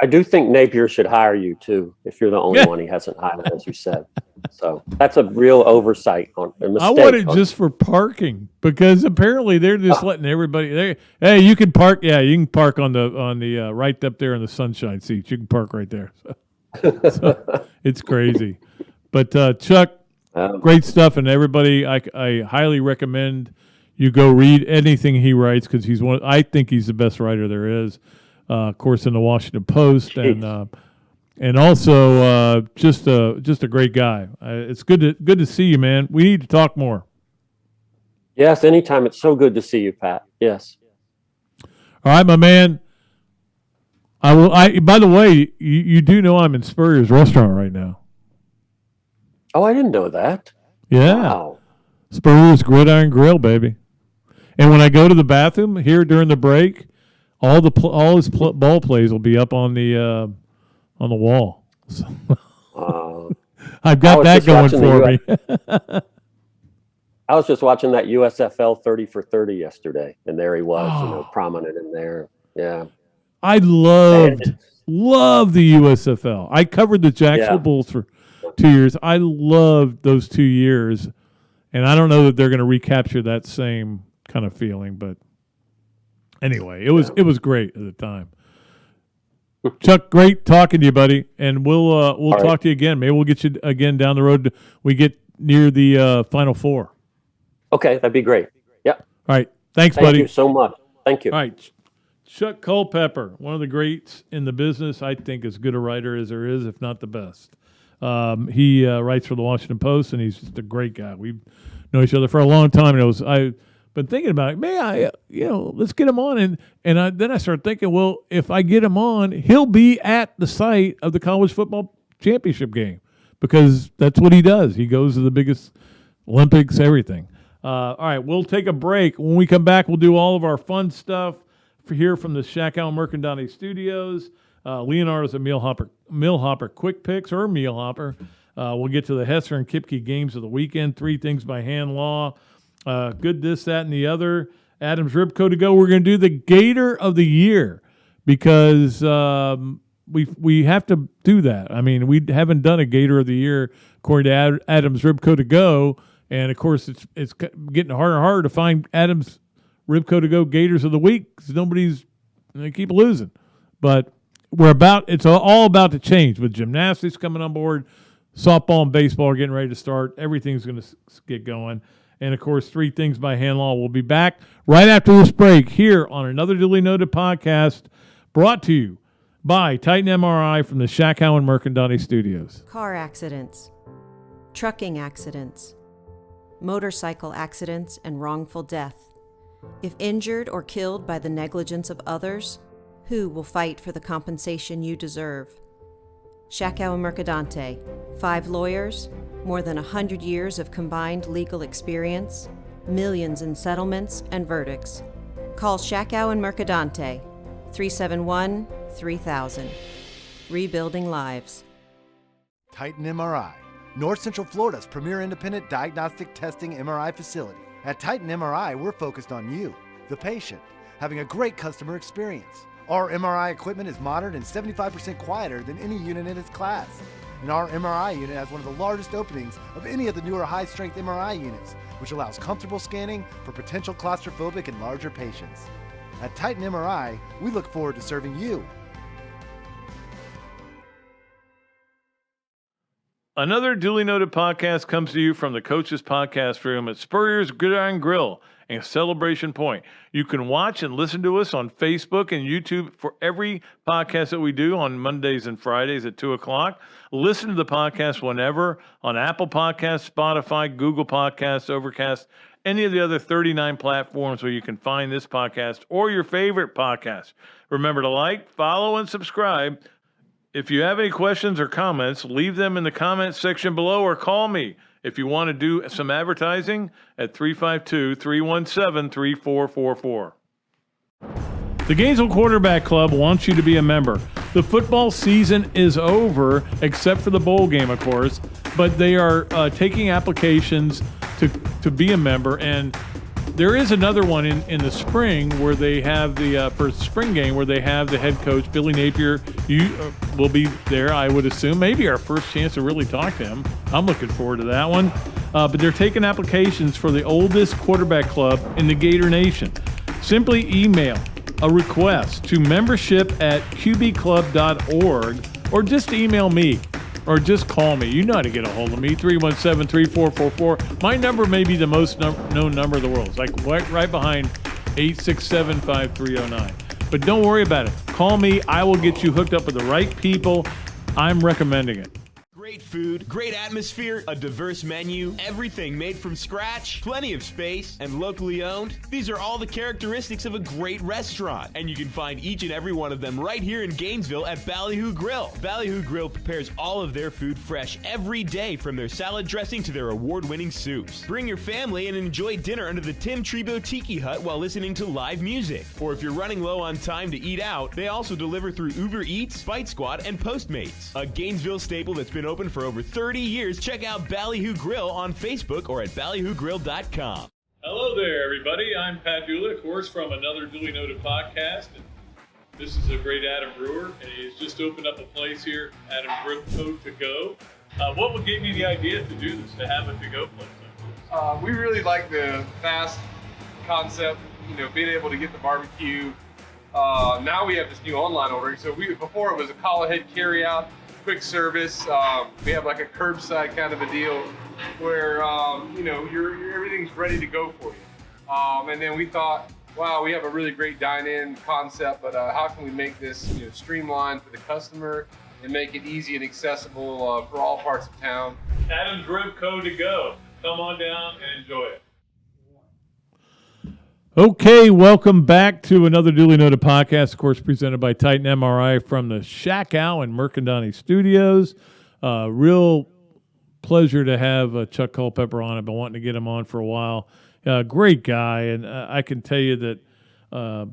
I do think Napier should hire you too, if you're the only one he hasn't hired, as you said. So that's a real oversight on a mistake. I want it just for parking because apparently they're just letting everybody. Hey, you can park. Yeah, you can park on the right up there in the sunshine seats. You can park right there. So it's crazy. But Chuck, great stuff, and everybody, I highly recommend you go read anything he writes because I think he's the best writer there is. of course, in the Washington Post, and also just a great guy. It's good to see you, man. We need to talk more. Yes, anytime. It's so good to see you, Pat. Yes. All right, my man. By the way, you do know I'm in Spurrier's restaurant right now. Oh, I didn't know that. Yeah. Wow. Spurrier's Gridiron Grill, baby. And when I go to the bathroom here during the break, all his ball plays will be up on the wall. So I've got that going for me. I was just watching that USFL 30 for 30 yesterday, and there he was, prominent in there. Yeah. I loved the USFL. I covered the Jacksonville Bulls for 2 years. I loved those 2 years, and I don't know that they're going to recapture that same kind of feeling, but anyway, it was great at the time. Chuck, great talking to you, buddy, and we'll talk to you again. Maybe we'll get you again down the road. We get near the Final Four. Okay, that'd be great. Yeah. All right. Thanks, buddy. Thank you so much. Thank you. All right. Chuck Culpepper, one of the greats in the business. I think as good a writer as there is, if not the best. He writes for the Washington Post, and he's just a great guy. We've known each other for a long time. And I've been thinking about it. Let's get him on. And then I started thinking, well, if I get him on, he'll be at the site of the college football championship game because that's what he does. He goes to the biggest Olympics, everything. All right, we'll take a break. When we come back, we'll do all of our fun stuff here from the Shackow Mercandani Studios. Leonardo's at Millhopper Quick Picks or Millhopper. We'll get to the Hesser and Kipke games of the weekend. 3 things by hand law. Good this, that, and the other. Adam's Ribco to go. We're going to do the Gator of the Year because we have to do that. I mean, we haven't done a Gator of the Year according to Adam's Ribco to go. And, of course, it's getting harder and harder to find Adam's Ribco to go Gators of the Week because they keep losing. But it's all about to change with gymnastics coming on board, softball and baseball are getting ready to start. Everything's going to get going. And, of course, 3 things by hand law. We'll be back right after this break here on Another Dooley Noted Podcast brought to you by Titan MRI from the Shackow and Mercandani Studios. Car accidents, trucking accidents, motorcycle accidents, and wrongful death. If injured or killed by the negligence of others, who will fight for the compensation you deserve? Shackow and Mercadante, 5 lawyers, more than 100 years of combined legal experience, millions in settlements and verdicts. Call Shackow and Mercadante, 371-3000. Rebuilding lives. Titan MRI, North Central Florida's premier independent diagnostic testing MRI facility. At Titan MRI, we're focused on you, the patient, having a great customer experience. Our MRI equipment is modern and 75% quieter than any unit in its class. And our MRI unit has one of the largest openings of any of the newer high-strength MRI units, which allows comfortable scanning for potential claustrophobic and larger patients. At Titan MRI, we look forward to serving you. Another Duly Noted Podcast comes to you from the Coach's Podcast Room at Spurrier's Gridiron Grill and Celebration Point. You can watch and listen to us on Facebook and YouTube for every podcast that we do on Mondays and Fridays at 2 o'clock. Listen to the podcast whenever on Apple Podcasts, Spotify, Google Podcasts, Overcast, any of the other 39 platforms where you can find this podcast or your favorite podcast. Remember to like, follow, and subscribe. If you have any questions or comments, leave them in the comments section below or call me if you want to do some advertising at 352-317-3444. The Gainesville Quarterback Club wants you to be a member. The football season is over, except for the bowl game, of course, but they are taking applications to be a member, and there is another one in the spring where they have the first spring game where they have the head coach, Billy Napier. You will be there, I would assume. Maybe our first chance to really talk to him. I'm looking forward to that one. But they're taking applications for the oldest quarterback club in the Gator Nation. Simply email a request to membership@qbclub.org or just email me. Or just call me. You know how to get a hold of me, 317-3444. My number may be the most known number in the world. It's like right behind 867-5309. But don't worry about it. Call me. I will get you hooked up with the right people. I'm recommending it. Great food, great atmosphere, a diverse menu, everything made from scratch, plenty of space, and locally owned. These are all the characteristics of a great restaurant, and you can find each and every one of them right here in Gainesville at Ballyhoo Grill. Ballyhoo Grill prepares all of their food fresh every day, from their salad dressing to their award-winning soups. Bring your family and enjoy dinner under the Tim Trebo Tiki Hut while listening to live music. Or if you're running low on time to eat out, they also deliver through Uber Eats, Fight Squad, and Postmates. A Gainesville staple that's been open for over 30 years. Check out Ballyhoo Grill on Facebook or at ballyhoogrill.com. Hello there, everybody. I'm Pat Dooley, of course, from Another Dooley Noted Podcast. And this is a great Adam Brewer, and he's just opened up a place here, Adam Brewer To Go. What gave you the idea to do this, to have a to-go place like this? We really like the fast concept, being able to get the barbecue. Now we have this new online ordering. So before it was a call ahead carry out, quick service. We have like a curbside kind of a deal where everything's ready to go for you. And then we thought, wow, we have a really great dine-in concept, but how can we make this streamlined for the customer and make it easy and accessible for all parts of town? Adam's Rib Co. To Go. Come on down and enjoy it. Okay, welcome back to Another Duly Noted Podcast, of course, presented by Titan MRI from the Shack Owl in Mercandani Studios. Real pleasure to have Chuck Culpepper on. I've been wanting to get him on for a while. Great guy, and I can tell you that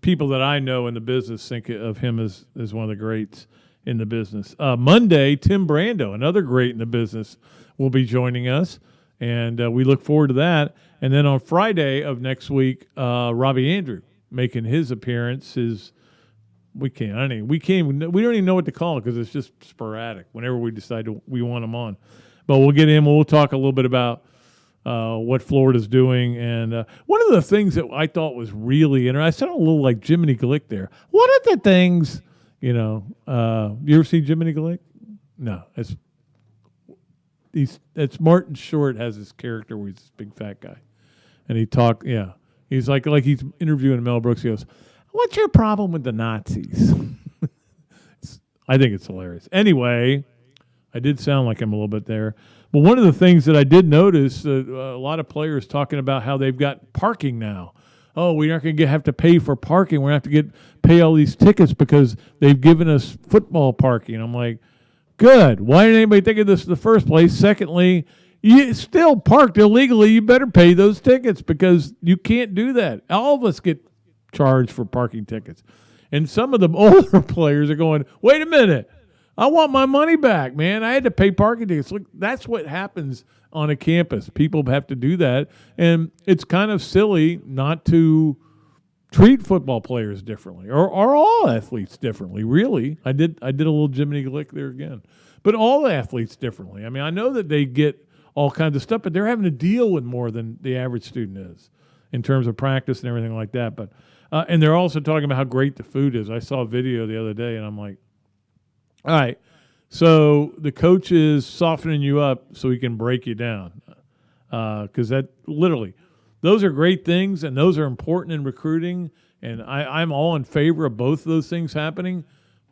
people that I know in the business think of him as one of the greats in the business. Monday, Tim Brando, another great in the business, will be joining us, and we look forward to that. And then on Friday of next week, Robbie Andrew making his appearance. We don't even know what to call it because it's just sporadic whenever we decide we want him on. But we'll get him. We'll talk a little bit about what Florida's doing. And one of the things that I thought was really interesting, I sound a little like Jiminy Glick there. One of the things, you ever see Jiminy Glick? No, it's Martin Short has his character where he's this big fat guy. And he's like he's interviewing Mel Brooks. He goes, "What's your problem with the Nazis?" I think it's hilarious. Anyway, I did sound like him a little bit there. But one of the things that I did notice, a lot of players talking about how they've got parking now. Oh, we're not going to have to pay for parking. We're going to have to pay all these tickets because they've given us football parking. I'm like, good. Why didn't anybody think of this in the first place? Secondly, you still parked illegally. You better pay those tickets because you can't do that. All of us get charged for parking tickets. And some of the older players are going, wait a minute. I want my money back, man. I had to pay parking tickets. Look, that's what happens on a campus. People have to do that. And it's kind of silly not to treat football players differently or all athletes differently, really. I did a little Jiminy Glick there again. But all athletes differently. I mean, I know that they get all kinds of stuff, but they're having to deal with more than the average student is in terms of practice and everything like that. But and they're also talking about how great the food is. I saw a video the other day, and I'm like, all right, so the coach is softening you up so he can break you down because that literally – those are great things, and those are important in recruiting, and I'm all in favor of both of those things happening,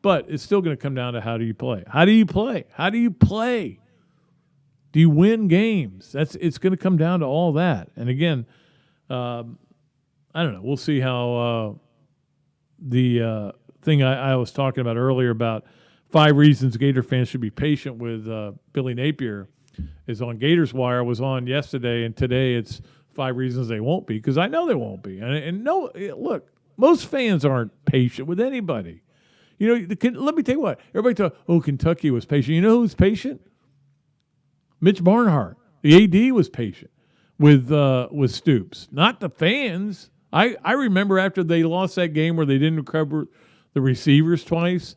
but it's still going to come down to how do you play? How do you play? How do you play? Do you win games? It's going to come down to all that. And again, I don't know. We'll see how the thing I was talking about earlier about 5 reasons Gator fans should be patient with Billy Napier is on Gators Wire. Was on yesterday, and today it's 5 reasons they won't be, because I know they won't be. And no, look, most fans aren't patient with anybody. Let me tell you what. Everybody thought, Kentucky was patient. You know who's patient? Mitch Barnhart. The AD was patient with Stoops, not the fans. I remember after they lost that game where they didn't recover the receivers twice,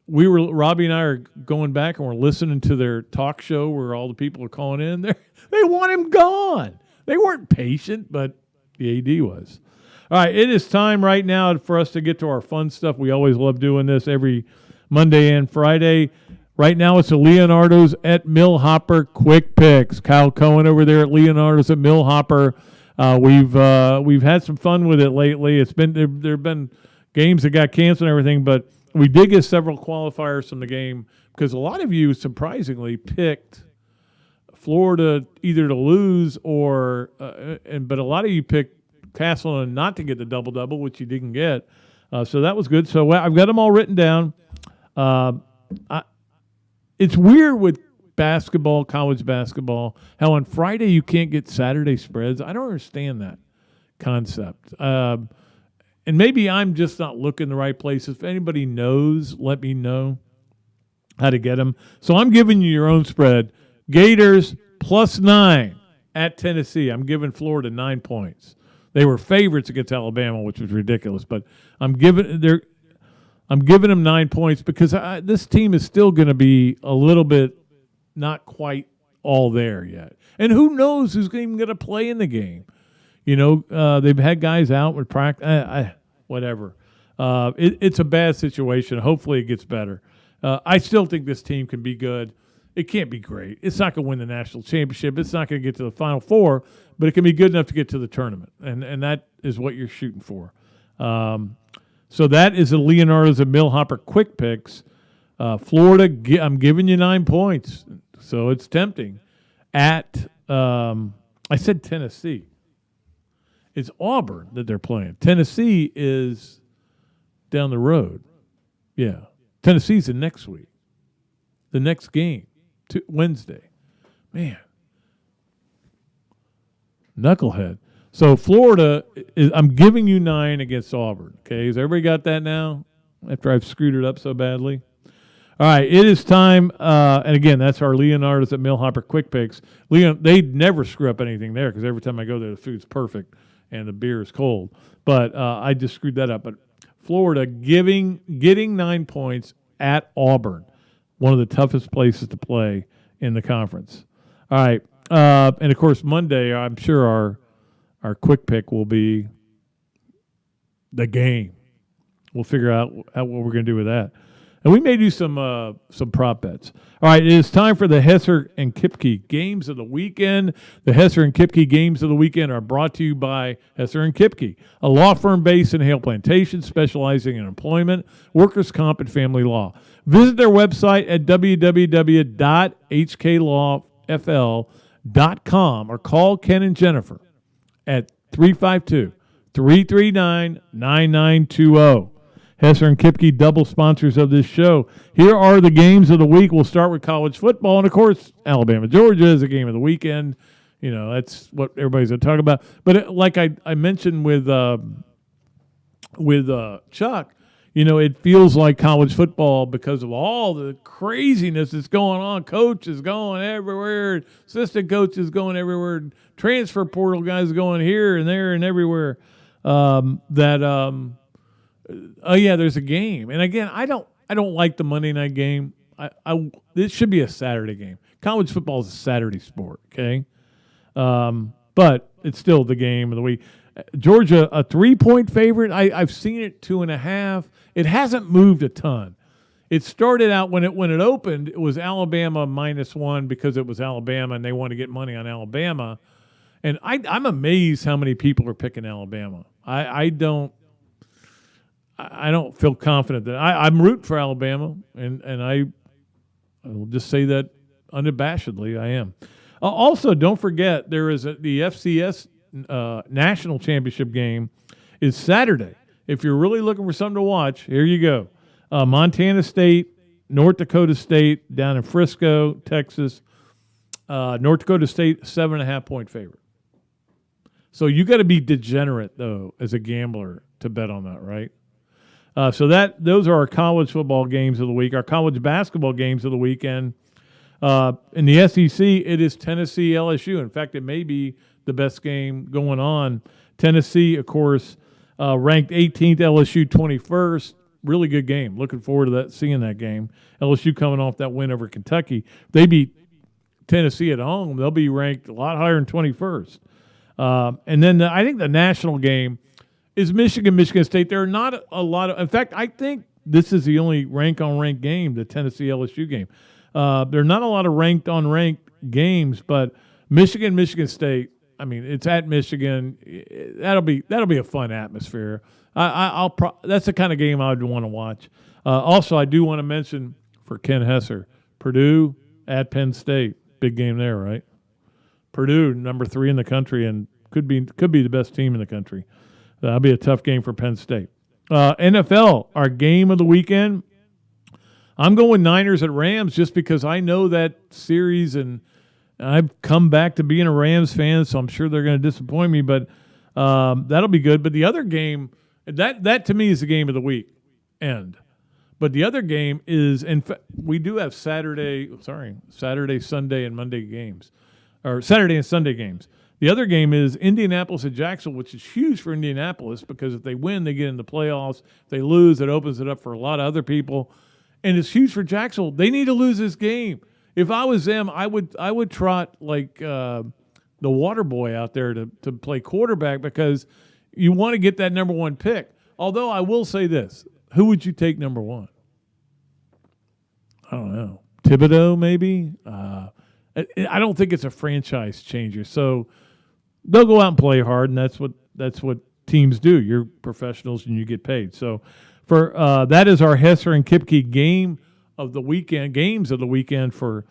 Robbie and I are going back and we're listening to their talk show where all the people are calling in. They want him gone. They weren't patient, but the AD was. All right, it is time right now for us to get to our fun stuff. We always love doing this every Monday and Friday. Right now it's the Leonardo's at Millhopper Quick Picks. Kyle Cohen over there at Leonardo's at Millhopper. We've had some fun with it lately. It's been there've been games that got canceled and everything, but we did get several qualifiers from the game because a lot of you surprisingly picked Florida either to lose or but a lot of you picked Castleton not to get the double, which you didn't get. So that was good. So I've got them all written down. It's weird with basketball, college basketball, how on Friday you can't get Saturday spreads. I don't understand that concept. And maybe I'm just not looking the right place. If anybody knows, let me know how to get them. So I'm giving you your own spread. Gators +9 at Tennessee. I'm giving Florida 9 points. They were favorites against Alabama, which was ridiculous, but I'm giving them 9 points because this team is still going to be a little bit not quite all there yet. And who knows who's even going to play in the game. You know, they've had guys out with practice, whatever. It's a bad situation. Hopefully it gets better. I still think this team can be good. It can't be great. It's not going to win the national championship. It's not going to get to the Final Four, but it can be good enough to get to the tournament, and that is what you're shooting for. So that is the Leonardo's and Millhopper quick picks. Florida, I'm giving you 9 points, so it's tempting. At I said Tennessee. It's Auburn that they're playing. Tennessee is down the road. Yeah, Tennessee's the next week, the next game, Wednesday. Man, knucklehead. So Florida, I'm giving you 9 against Auburn. Okay, has everybody got that now? After I've screwed it up so badly. All right, it is time. And again, that's our Leonardo's at Millhopper quick picks. They never screw up anything there because every time I go there, the food's perfect and the beer is cold. But I just screwed that up. But Florida getting 9 points at Auburn, one of the toughest places to play in the conference. All right, and of course Monday, I'm sure our quick pick will be the game. We'll figure out what we're going to do with that. And we may do some prop bets. All right, it is time for the Hesser and Kipke Games of the Weekend. The Hesser and Kipke Games of the Weekend are brought to you by Hesser and Kipke, a law firm based in Hale Plantation specializing in employment, workers' comp, and family law. Visit their website at www.hklawfl.com or call Ken and Jennifer at 352-339-9920. Hesser and Kipke, double sponsors of this show. Here are the games of the week. We'll start with college football. And, of course, Alabama-Georgia is a game of the weekend. You know, that's what everybody's going to talk about. But like I mentioned with Chuck, you know, it feels like college football because of all the craziness that's going on. Coach is going everywhere. Assistant coach is going everywhere. Transfer portal guys going here and there and everywhere. Oh yeah, there's a game, and again, I don't like the Monday night game. It should be a Saturday game. College football is a Saturday sport, okay? But it's still the game of the week. Georgia, a 3-point favorite. I've seen it 2.5. It hasn't moved a ton. It started out when it opened. It was Alabama -1 because it was Alabama, and they wanted to get money on Alabama. And I'm amazed how many people are picking Alabama. I don't feel confident that I'm rooting for Alabama, and I will just say that unabashedly I am. Also, don't forget there is the FCS National Championship game is Saturday. If you're really looking for something to watch, here you go. Montana State, North Dakota State down in Frisco, Texas. North Dakota State, 7.5-point favorite. So you got to be degenerate, though, as a gambler to bet on that, right? So those are our college football games of the week. Our college basketball games of the weekend. In the SEC, it is Tennessee LSU. In fact, it may be the best game going on. Tennessee, of course, ranked 18th, LSU 21st. Really good game. Looking forward to seeing that game. LSU coming off that win over Kentucky. They beat Tennessee at home. They'll be ranked a lot higher than 21st. And then I think the national game is Michigan State. There are not a lot of – in fact, I think this is the only rank-on-rank game, the Tennessee-LSU game. There are not a lot of ranked-on-ranked games, but Michigan State I mean, it's at Michigan. That'll be a fun atmosphere. That's the kind of game I would want to watch. Also, I do want to mention for Ken Hesser, Purdue at Penn State, big game there, right? Purdue, number 3 in the country, and could be the best team in the country. That'll be a tough game for Penn State. NFL, our game of the weekend. I'm going Niners at Rams just because I know that series, and I've come back to being a Rams fan, so I'm sure they're going to disappoint me, but that'll be good. But the other game, that to me is the game of the week end. But the other game is, in fact, we do have Saturday, Sunday, and Monday games, or Saturday and Sunday games. The other game is Indianapolis at Jacksonville, which is huge for Indianapolis because if they win, they get in the playoffs. If they lose, it opens it up for a lot of other people. And it's huge for Jacksonville. They need to lose this game. If I was them, I would trot like the water boy out there to play quarterback because you want to get that number 1 pick. Although I will say this. Who would you take number 1? I don't know. Thibodeau, maybe? I don't think it's a franchise changer. So they'll go out and play hard, and that's what teams do. You're professionals and you get paid. So for that is our Hesser and Kipke games of the weekend for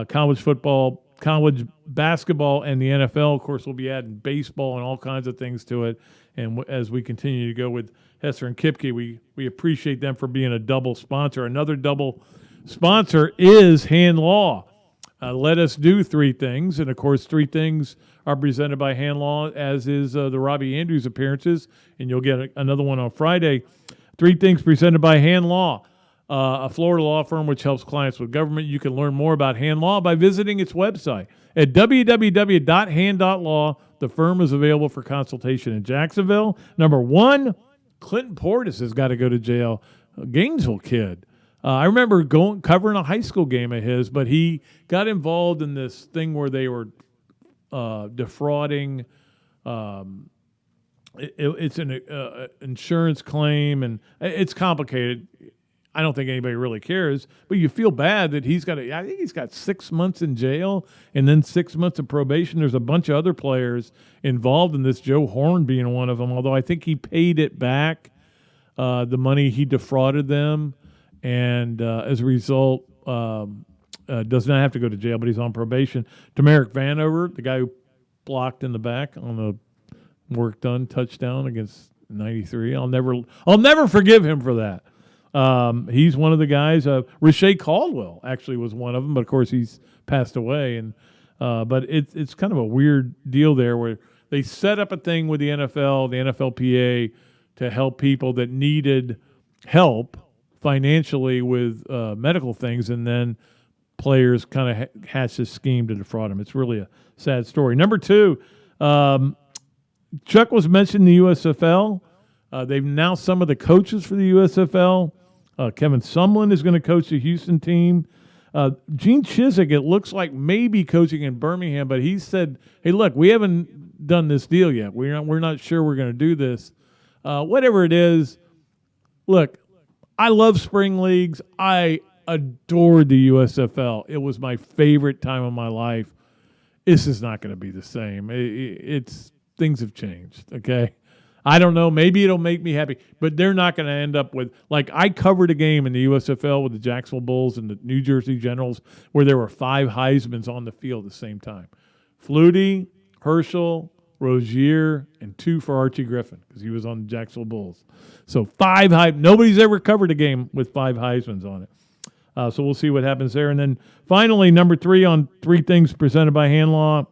college football, college basketball, and the NFL. Of course, we'll be adding baseball and all kinds of things to it. And as we continue to go with Hesser and Kipke, we appreciate them for being a double sponsor. Another double sponsor is Hand Law. Let us do 3 things. And, of course, 3 things are presented by Hand Law, as is the Robbie Andrews appearances. And you'll get another one on Friday. 3 things presented by Hand Law, a Florida law firm which helps clients with government. You can learn more about Hand Law by visiting its website at www.hand.law. The firm is available for consultation in Jacksonville. Number 1, Clinton Portis has got to go to jail. A Gainesville kid. I remember covering a high school game of his, but he got involved in this thing where they were defrauding. It's an insurance claim, and it's complicated. I don't think anybody really cares, but you feel bad that I think he's got 6 months in jail and then 6 months of probation. There's a bunch of other players involved in this, Joe Horn being one of them, although I think he paid it back, the money he defrauded them, and as a result, does not have to go to jail, but he's on probation. Tamarick Vanover, the guy who blocked in the back on the work done touchdown against 93. I'll never forgive him for that. He's one of the guys. Rashay Caldwell actually was one of them, but of course he's passed away. And but it's kind of a weird deal there where they set up a thing with the NFL, the NFLPA, to help people that needed help financially with medical things, and then players kind of hatch this scheme to defraud them. It's really a sad story. Number 2, Chuck was mentioning the USFL. They've announced some of the coaches for the USFL. Kevin Sumlin is going to coach the Houston team. Gene Chizik, it looks like, may be coaching in Birmingham, but he said, hey, look, we haven't done this deal yet. We're not sure we're going to do this. Whatever it is, look, I love spring leagues. I adored the USFL. It was my favorite time of my life. This is not going to be the same. Things have changed, okay? I don't know. Maybe it'll make me happy, but they're not going to end up with, like, I covered a game in the USFL with the Jacksonville Bulls and the New Jersey Generals where there were 5 Heismans on the field at the same time. Flutie, Herschel, Rozier, and 2 for Archie Griffin because he was on the Jacksonville Bulls. So 5 Heismans. Nobody's ever covered a game with 5 Heismans on it. So we'll see what happens there. And then finally, number 3 on 3 things presented by Hand Law.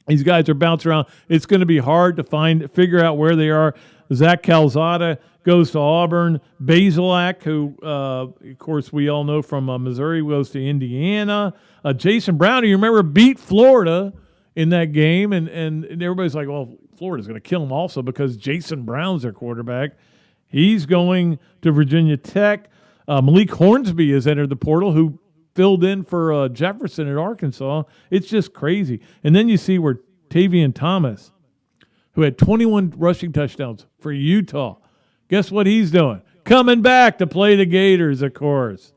These guys are bouncing around. It's going to be hard to figure out where they are. Zach Calzada goes to Auburn. Basilak, who, of course, we all know from Missouri, goes to Indiana. Jason Brown, you remember, beat Florida in that game. And everybody's like, well, Florida's going to kill him also because Jason Brown's their quarterback. He's going to Virginia Tech. Malik Hornsby has entered the portal, who filled in for Jefferson at Arkansas. It's just crazy. And then you see where Tavian Thomas, who had 21 rushing touchdowns for Utah, guess what he's doing? Coming back to play the Gators, of course.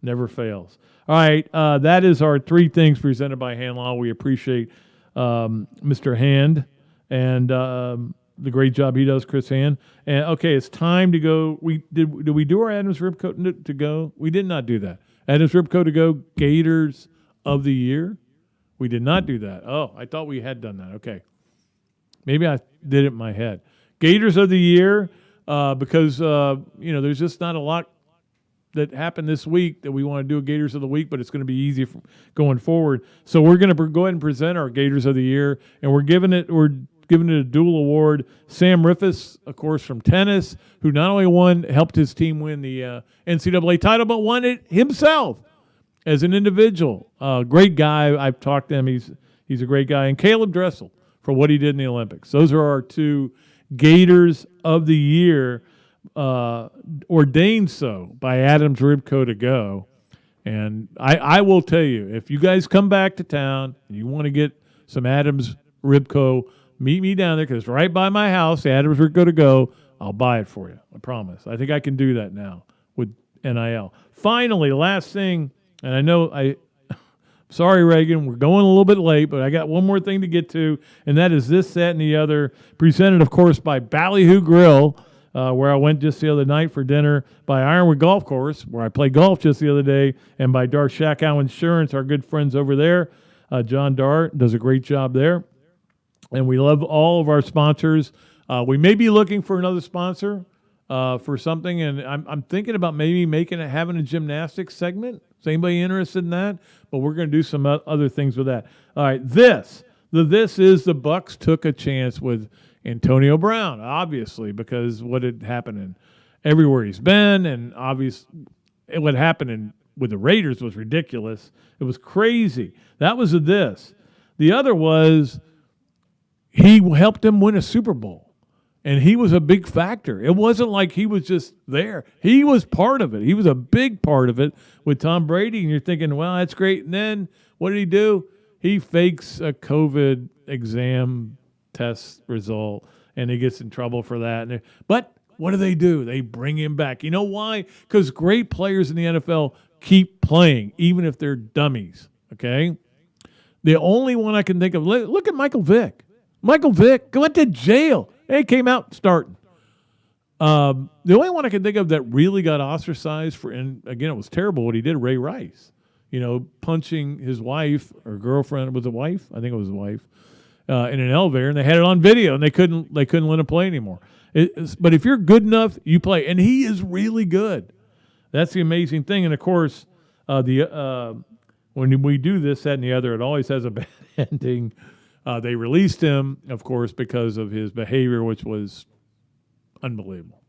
Never fails. All right, that is our 3 things presented by Hand Law. We appreciate Mr. Hand, and the great job he does, Chris Hand. And okay, it's time to go. Did we do our Adams Ribco to go? We did not do that. Adams Ribco to go. Gators of the year. We did not do that. Oh, I thought we had done that. Okay, maybe I did it in my head. Gators of the year, because there's just not a lot that happened this week that we want to do a Gators of the Week, but it's going to be easy going forward. So we're going to go ahead and present our Gators of the Year, and we're giving it a dual award. Sam Riffis, of course, from tennis, who not only helped his team win the NCAA title, but won it himself as an individual. Great guy. I've talked to him. He's a great guy. And Caleb Dressel for what he did in the Olympics. Those are our two Gators of the Year, ordained so by Adams Ribco to go. And I will tell you, if you guys come back to town and you want to get some Adams Ribco, meet me down there because it's right by my house, the Adams Ribco to go. I'll buy it for you. I promise. I think I can do that now with NIL. Finally, last thing, and I know sorry, Reagan, we're going a little bit late, but I got one more thing to get to, and that is this, that, and the other, presented, of course, by Ballyhoo Grill, where I went just the other night for dinner, by Ironwood Golf Course, where I played golf just the other day, and by Darshackow Insurance, our good friends over there. John Dar does a great job there. And we love all of our sponsors. We may be looking for another sponsor for something, and I'm thinking about maybe having a gymnastics segment. Is anybody interested in that? But we're going to do some other things with that. All right, this is the Bucks took a chance with Antonio Brown, obviously, because what had happened everywhere he's been, and what happened with the Raiders was ridiculous. It was crazy. That was this. The other was he helped him win a Super Bowl. And he was a big factor. It wasn't like he was just there. He was part of it. He was a big part of it with Tom Brady. And you're thinking, well, that's great. And then what did he do? He fakes a COVID exam test result, and he gets in trouble for that. But what do? They bring him back. You know why? Because great players in the NFL keep playing, even if they're dummies, okay? The only one I can think of, look at Michael Vick. Michael Vick went to jail. He came out starting. The only one I can think of that really got ostracized and again, it was terrible what he did, Ray Rice. Punching his wife or girlfriend, was it wife? I think it was a wife, in an elevator, and they had it on video, and they couldn't let him play anymore. But if you're good enough, you play, and he is really good. That's the amazing thing. And of course, when we do this, that, and the other, it always has a bad ending. They released him, of course, because of his behavior, which was unbelievable.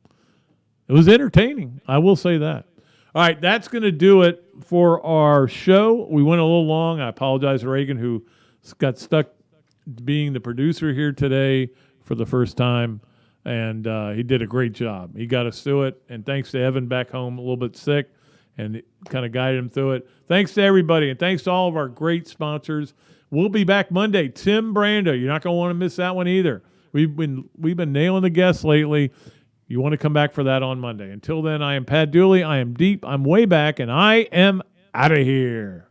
It was entertaining. I will say that. All right, that's going to do it for our show. We went a little long. I apologize to Reagan, who got stuck being the producer here today for the first time, and he did a great job. He got us through it, and thanks to Evan back home a little bit sick, and kind of guided him through it. Thanks to everybody, and thanks to all of our great sponsors. We'll be back Monday. Tim Brando. You're not going to want to miss that one either. We've been nailing the guests lately. You want to come back for that on Monday. Until then, I am Pat Dooley. I am deep. I'm way back, and I am out of here.